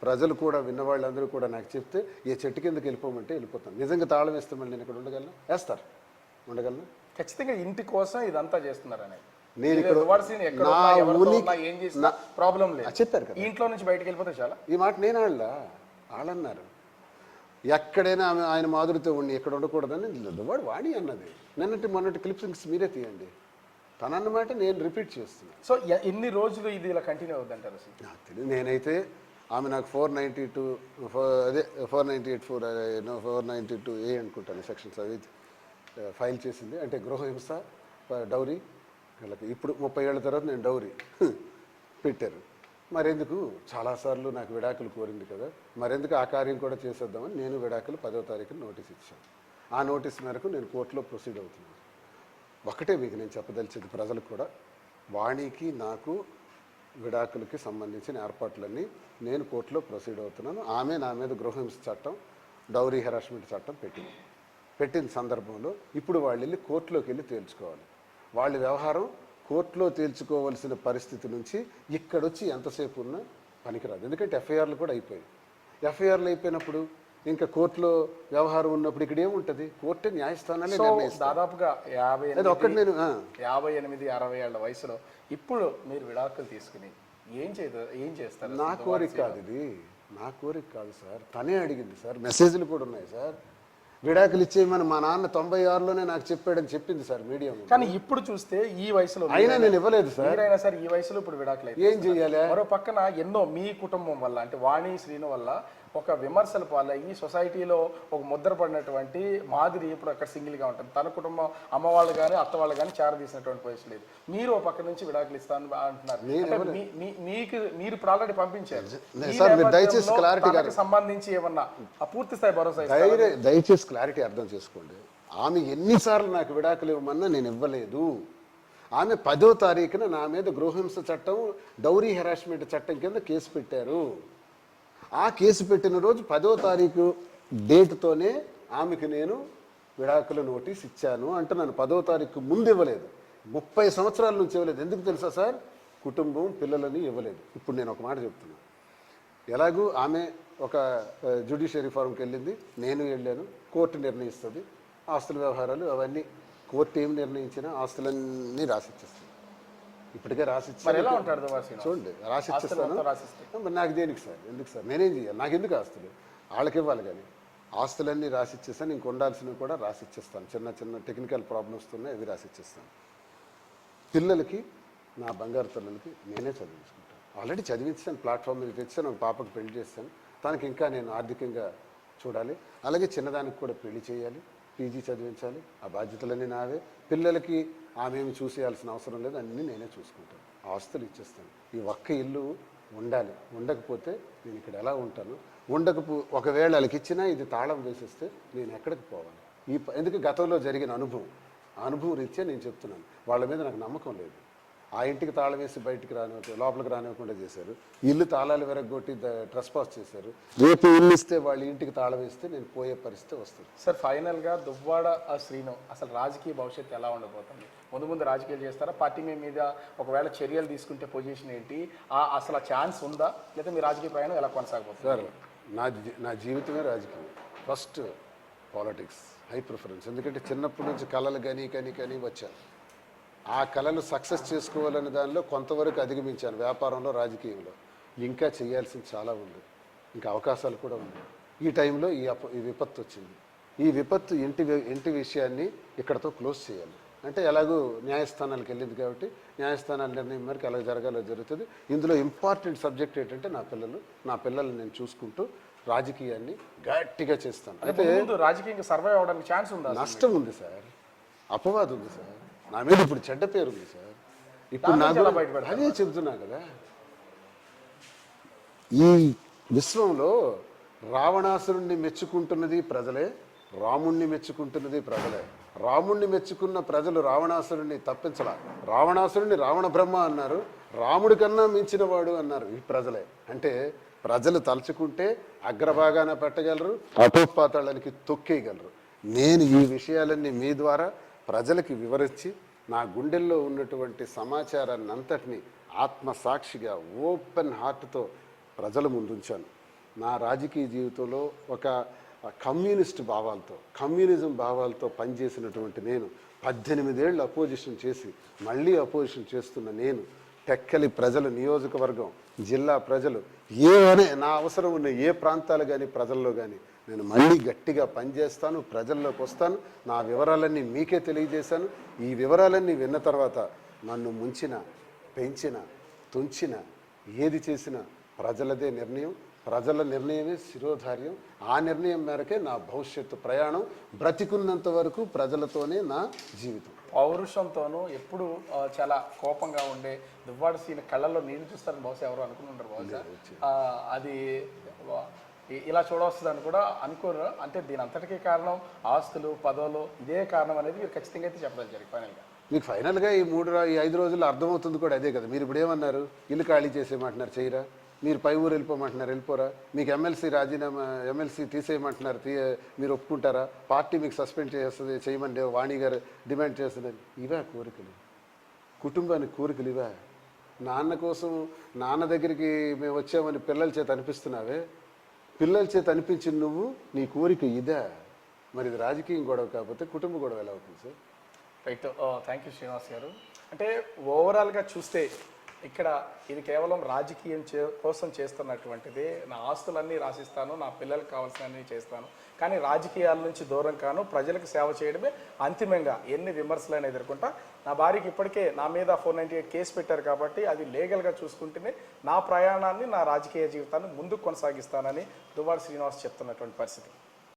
Speaker 2: ప్రజలు కూడా విన్నవాళ్ళందరూ కూడా నాకు చెప్తే, ఏ చెట్టు కిందకి వెళ్ళిపోమంటే వెళ్ళిపోతాను. నిజంగా తాళం వేస్తే మళ్ళీ నేను ఇక్కడ ఉండగలను? వేస్తారు, ఉండగలను.
Speaker 1: ఖచ్చితంగా ఇంటి కోసం ఇదంతా చేస్తున్నారని
Speaker 2: నేను ఇక్కడ
Speaker 1: ఏం చేసినా ప్రాబ్లం లేదు
Speaker 2: చెప్పారు కదా.
Speaker 1: ఇంట్లో నుంచి బయటకు వెళ్ళిపోతే చాలా.
Speaker 2: ఈ మాట నేను వాళ్ళన్నారు. ఎక్కడైనా ఆయన మాధురితో ఉండి ఎక్కడ ఉండకూడదని వాడు వాణి అన్నది. మొన్నటి క్లిప్సింగ్స్ మీరే తీయండి. తనన్నమాట నేను రిపీట్ చేస్తున్నాను.
Speaker 1: సో ఎన్ని రోజులు ఇది ఇలా కంటిన్యూ అవుతుందంటారు?
Speaker 2: నాకు తెలియదు. నేనైతే ఆమె నాకు 492 అదే 492A అనుకుంటాను సెక్షన్స్ అవి ఫైల్ చేసింది. అంటే గృహహింస, డౌరీ. వీళ్ళకి ఇప్పుడు 30 ఏళ్ళ తర్వాత నేను డౌరీ పెట్టారు. మరెందుకు? చాలాసార్లు నాకు విడాకులు కోరింది కదా, మరెందుకు ఆ కార్యం కూడా చేసేద్దామని నేను విడాకులు 10వ తారీఖున నోటీస్ ఇచ్చాను. ఆ నోటీస్ మేరకు నేను కోర్టులో ప్రొసీడ్ అవుతున్నాను. ఒకటే మీకు నేను చెప్పదలిచేది ప్రజలకు కూడా, వాణికి నాకు విడాకులకి సంబంధించిన ఏర్పాట్లన్నీ నేను కోర్టులో ప్రొసీడ్ అవుతున్నాను. ఆమె నా మీద గృహహింస చట్టం, డౌరీ హెరాస్మెంట్ చట్టం పెట్టిన సందర్భంలో ఇప్పుడు వాళ్ళు వెళ్ళి కోర్టులోకి వెళ్ళి తేల్చుకోవాలి. వాళ్ళ వ్యవహారం కోర్టులో తేల్చుకోవాల్సిన పరిస్థితి నుంచి ఇక్కడొచ్చి ఎంతసేపు ఉన్నా పనికిరాదు. ఎందుకంటే ఎఫ్ఐఆర్లు కూడా అయిపోయాయి. ఎఫ్ఐఆర్లు అయిపోయినప్పుడు ఇంకా కోర్టులో వ్యవహారం ఉన్నప్పుడు ఇక్కడ ఏముంటుంది? కోర్టు న్యాయస్థానాలే నిర్ణయిస్తారు.
Speaker 1: దాదాపుగా 58-60 ఏళ్ల వయసులో ఇప్పుడు మీరు విడాకులు తీసుకుని ఏం చేస్తారు?
Speaker 2: నా కోరిక కాదు ఇది, నా కోరిక కాదు సార్. తనే అడిగింది సార్. మెసేజ్లు కూడా ఉన్నాయి సార్. విడాకులు ఇచ్చేయమని మా నాన్న 96లోనే నాకు చెప్పాడని చెప్పింది సార్ మీడియా ముందు.
Speaker 1: కానీ ఇప్పుడు చూస్తే ఈ వయసులో
Speaker 2: అయినా నేను ఇవ్వలేదు సార్.
Speaker 1: మీరైనా సరే ఈ వయసులో ఇప్పుడు విడాకులు
Speaker 2: ఏం చెయ్యాలి?
Speaker 1: మరో పక్కన ఎన్నో మీ కుటుంబం వల్ల అంటే వాణి శ్రీను వల్ల ఒక విమర్శలు పాలయ్యి సొసైటీలో ఒక ముద్ర పడినటువంటి మాదిరి ఇప్పుడు అక్కడ సింగిల్గా ఉంటుంది. తన కుటుంబం అమ్మ వాళ్ళు కానీ అత్త వాళ్ళు కానీ చేరదీసినటువంటి వయసు లేదు. మీరు ఒక పక్క నుంచి విడాకులు ఇస్తాను అంటున్నారు. మీకు మీరు ఇప్పుడు ఆల్రెడీ పంపించారు.
Speaker 2: దయచేసి క్లారిటీ
Speaker 1: సంబంధించి ఏమన్నా ఆ పూర్తి స్థాయి భరోసా
Speaker 2: దయచేసి క్లారిటీ అర్థం చేసుకోండి. ఆమె ఎన్నిసార్లు నాకు విడాకులు ఇవ్వమన్నా నేను ఇవ్వలేదు. ఆమె 10వ తారీఖున నా మీద గృహహింస చట్టం, డౌరీ హెరాస్మెంట్ చట్టం కింద కేసు పెట్టారు. ఆ కేసు పెట్టిన రోజు 10వ తారీఖు డేట్తోనే ఆమెకు నేను విడాకుల నోటీస్ ఇచ్చాను అంటున్నాను. 10వ తారీఖు ముందు ఇవ్వలేదు. 30 సంవత్సరాల నుంచి ఇవ్వలేదు. ఎందుకు తెలుసా సార్? కుటుంబం పిల్లలని ఇవ్వలేదు. ఇప్పుడు నేను ఒక మాట చెప్తున్నాను. ఎలాగూ ఆమె ఒక జ్యుడిషియరీ ఫారంకి వెళ్ళింది, నేను వెళ్ళాను. కోర్టు నిర్ణయిస్తుంది ఆస్తుల వ్యవహారాలు అవన్నీ. కోర్టు ఏం నిర్ణయించినా ఆస్తులన్నీ రాసిచ్చేస్తుంది. ఇప్పటికే రాసిచ్చాను. చూడండి, రాసిచ్చేస్తాను. మరి నాకు దేనికి సార్? ఎందుకు సార్? నేనేం చేయాలి? నాకు ఎందుకు ఆస్తులు? వాళ్ళకి ఇవ్వాలి. కానీ ఆస్తులన్నీ రాసిచ్చేస్తాను. ఇంక ఉండాల్సినవి కూడా రాసిచ్చేస్తాను. చిన్న చిన్న టెక్నికల్ ప్రాబ్లమ్స్ ఉన్నాయి, అవి రాసిచ్చేస్తాను. పిల్లలకి, నా బంగారు పిల్లలకి నేనే చదివించుకుంటాను. ఆల్రెడీ చదివించాను, ప్లాట్ఫామ్ మీద తెచ్చాను. ఒక పాపకు పెళ్లి చేస్తాను. తనకి ఇంకా నేను ఆర్థికంగా చూడాలి. అలాగే చిన్నదానికి కూడా పెళ్లి చేయాలి, పీజీ చదివించాలి. ఆ బాధ్యతలన్నీ నావే. పిల్లలకి ఆమెమి చూసేయాల్సిన అవసరం లేదు, అన్నీ నేనే చూసుకుంటాను. ఆస్తులు ఇచ్చేస్తాను. ఈ ఒక్క ఇల్లు ఉండాలి. ఉండకపోతే నేను ఇక్కడ ఎలా ఉంటాను? ఒకవేళ వాళ్ళకి ఇచ్చినా ఇది తాళం వేసేస్తే నేను ఎక్కడికి పోవాలి? ఎందుకు గతంలో జరిగిన అనుభవం, ఆ అనుభవం రీత్యా నేను చెప్తున్నాను. వాళ్ళ మీద నాకు నమ్మకం లేదు. ఆ ఇంటికి తాళం వేసి బయటికి లోపలికి రానివ్వకుండా చేశారు. ఇల్లు తాళాలు వెరగొట్టి ట్రెస్పాస్ చేశారు. రేపు ఇల్లు ఇస్తే వాళ్ళు ఇంటికి తాళం వేస్తే నేను పోయే పరిస్థితి వస్తుంది.
Speaker 1: సార్, ఫైనల్గా దువ్వాడ శ్రీను అసలు రాజకీయ భవిష్యత్తు ఎలా ఉండబోతుంది? ముందు రాజకీయాలు చేస్తారా? పార్టీ మీద ఒకవేళ చర్యలు తీసుకుంటే పొజిషన్ ఏంటి? అసలు ఆ ఛాన్స్ ఉందా? లేదా మీ రాజకీయ ప్రయాణం ఎలా కొనసాగబోతుంది?
Speaker 2: సార్, నా జీవితమే రాజకీయం. First politics high preference. ఎందుకంటే చిన్నప్పటి నుంచి కళలు కానీ వచ్చాను. ఆ కళలు సక్సెస్ చేసుకోవాలనే దానిలో కొంతవరకు అధిగమించాను. వ్యాపారంలో, రాజకీయంలో ఇంకా చేయాల్సింది చాలా ఉంది. ఇంకా అవకాశాలు కూడా ఉన్నాయి. ఈ టైంలో ఈ విపత్తు వచ్చింది. ఈ విపత్తు ఇంటి విషయాన్ని ఇక్కడతో క్లోజ్ చేయాలి. అంటే ఎలాగూ న్యాయస్థానాలకు వెళ్ళింది కాబట్టి న్యాయస్థానాల నిర్ణయం మేరకు ఎలా జరగాలో జరుగుతుంది. ఇందులో ఇంపార్టెంట్ సబ్జెక్ట్ ఏంటంటే నా పిల్లల్ని నేను చూసుకుంటూ రాజకీయాన్ని గట్టిగా చేస్తాను.
Speaker 1: అయితే రాజకీయంగా సర్వైవ్ అవడానికి ఛాన్స్ ఉందా?
Speaker 2: నష్టం ఉంది సార్, అపవాదం ఉంది సార్, నా మీద ఇప్పుడు చెడ్డ పేరు ఉంది సార్. ఇప్పుడు నాకు అదే చెబుతున్నా కదా, ఈ విశ్వంలో రావణాసురుణ్ణి మెచ్చుకుంటున్నది ప్రజలే, రాముణ్ణి మెచ్చుకుంటున్నది ప్రజలే. రాముణ్ణి మెచ్చుకున్న ప్రజలు రావణాసురుణ్ణి తప్పించలా. రావణాసురుణ్ణి రావణ బ్రహ్మ అన్నారు, రాముడి కన్నా మించిన వాడు అన్నారు ఈ ప్రజలే. అంటే ప్రజలు తలుచుకుంటే అగ్రభాగాన పెట్టగలరు, అటోపాతాళానికి తొక్కేయగలరు. నేను ఈ విషయాలన్నీ మీ ద్వారా ప్రజలకి వివరించి నా గుండెల్లో ఉన్నటువంటి సమాచారాన్ని అంతటినీ ఆత్మసాక్షిగా ఓపెన్ హార్ట్తో ప్రజల ముందుంచాను. నా రాజకీయ జీవితంలో ఒక కమ్యూనిజం భావాలతో పనిచేసినటువంటి నేను 18 ఏళ్ళు అపోజిషన్ చేసి మళ్ళీ అపోజిషన్ చేస్తున్న నేను, టెక్కలి ప్రజలు, నియోజకవర్గం, జిల్లా ప్రజలు, నా అవసరం ఉన్న ఏ ప్రాంతాలు కానీ ప్రజల్లో కానీ నేను మళ్ళీ గట్టిగా పనిచేస్తాను, ప్రజల్లోకి వస్తాను. నా వివరాలన్నీ మీకే తెలియజేశాను. ఈ వివరాలన్నీ విన్న తర్వాత నన్ను ముంచిన, పెంచిన, తుంచిన, ఏది చేసినా ప్రజలదే నిర్ణయం, ప్రజల నిర్ణయమే శిరోధార్యం. ఆ నిర్ణయం మేరకే నా భవిష్యత్తు ప్రయాణం. బ్రతికున్నంత వరకు ప్రజలతోనే నా జీవితం.
Speaker 1: పౌరుషంతోనూ ఎప్పుడు చాలా కోపంగా ఉండే దువ్వాడ శ్రీను కళ్ళల్లో నీళ్ళు చూస్తారని బహుశా ఎవరు అనుకుని ఉంటారు. బహుశా అది ఇలా చూడవస్తుందని కూడా అనుకోరు. అంటే దీని అంతటికీ కారణం ఆస్తులు, పదవులు, ఇదే కారణం అనేది మీరు ఖచ్చితంగా అయితే చెప్పగలిగారు. ఫైనల్గా
Speaker 2: మీకు ఫైనల్గా ఈ 5 రోజుల్లో అర్థమవుతుంది కూడా అదే కదా. మీరు ఇప్పుడు ఏమన్నారు? ఇల్లు ఖాళీ చేసేయమంటున్నారు, చేయరా? మీరు పై ఊరు వెళ్ళిపోమంటున్నారు, వెళ్ళిపోరా? మీకు ఎమ్మెల్సీ తీసేయమంటున్నారు, మీరు ఒప్పుకుంటారా? పార్టీ మీకు సస్పెండ్ చేస్తుంది, చేయమని వాణి గారు డిమాండ్ చేస్తుందని. ఇవా కోరికలు? కుటుంబానికి కోరికలు ఇవా? నాన్న కోసం, నాన్న దగ్గరికి మేము వచ్చామని పిల్లల చేత అనిపిస్తున్నావే, పిల్లల చేత అనిపించిన నువ్వు, నీ కోరిక ఇదా? మరి ఇది రాజకీయం గొడవ కాకపోతే కుటుంబ గొడవ ఎలా అవుతుంది sir?
Speaker 1: Right. Thank you Srinivas గారు. అంటే ఓవరాల్గా చూస్తే ఇక్కడ ఇది కేవలం రాజకీయం కోసం చేస్తున్నటువంటిది. నా ఆస్తులన్నీ రాసిస్తాను, నా పిల్లలకు కావాల్సినవన్నీ చేస్తాను, కానీ రాజకీయాల నుంచి దూరం కాను, ప్రజలకు సేవ చేయడమే అంతిమంగా ఎన్ని విమర్శలైనా ఎదుర్కొంటా. నా భార్యకి ఇప్పటికే నా మీద 498 కేసు పెట్టారు కాబట్టి అది లీగల్గా చూసుకుంటేనే నా ప్రయాణాన్ని, నా రాజకీయ జీవితాన్ని ముందుకు కొనసాగిస్తానని దువ్వాడ శ్రీనివాస్ చెప్తున్నటువంటి పరిస్థితి.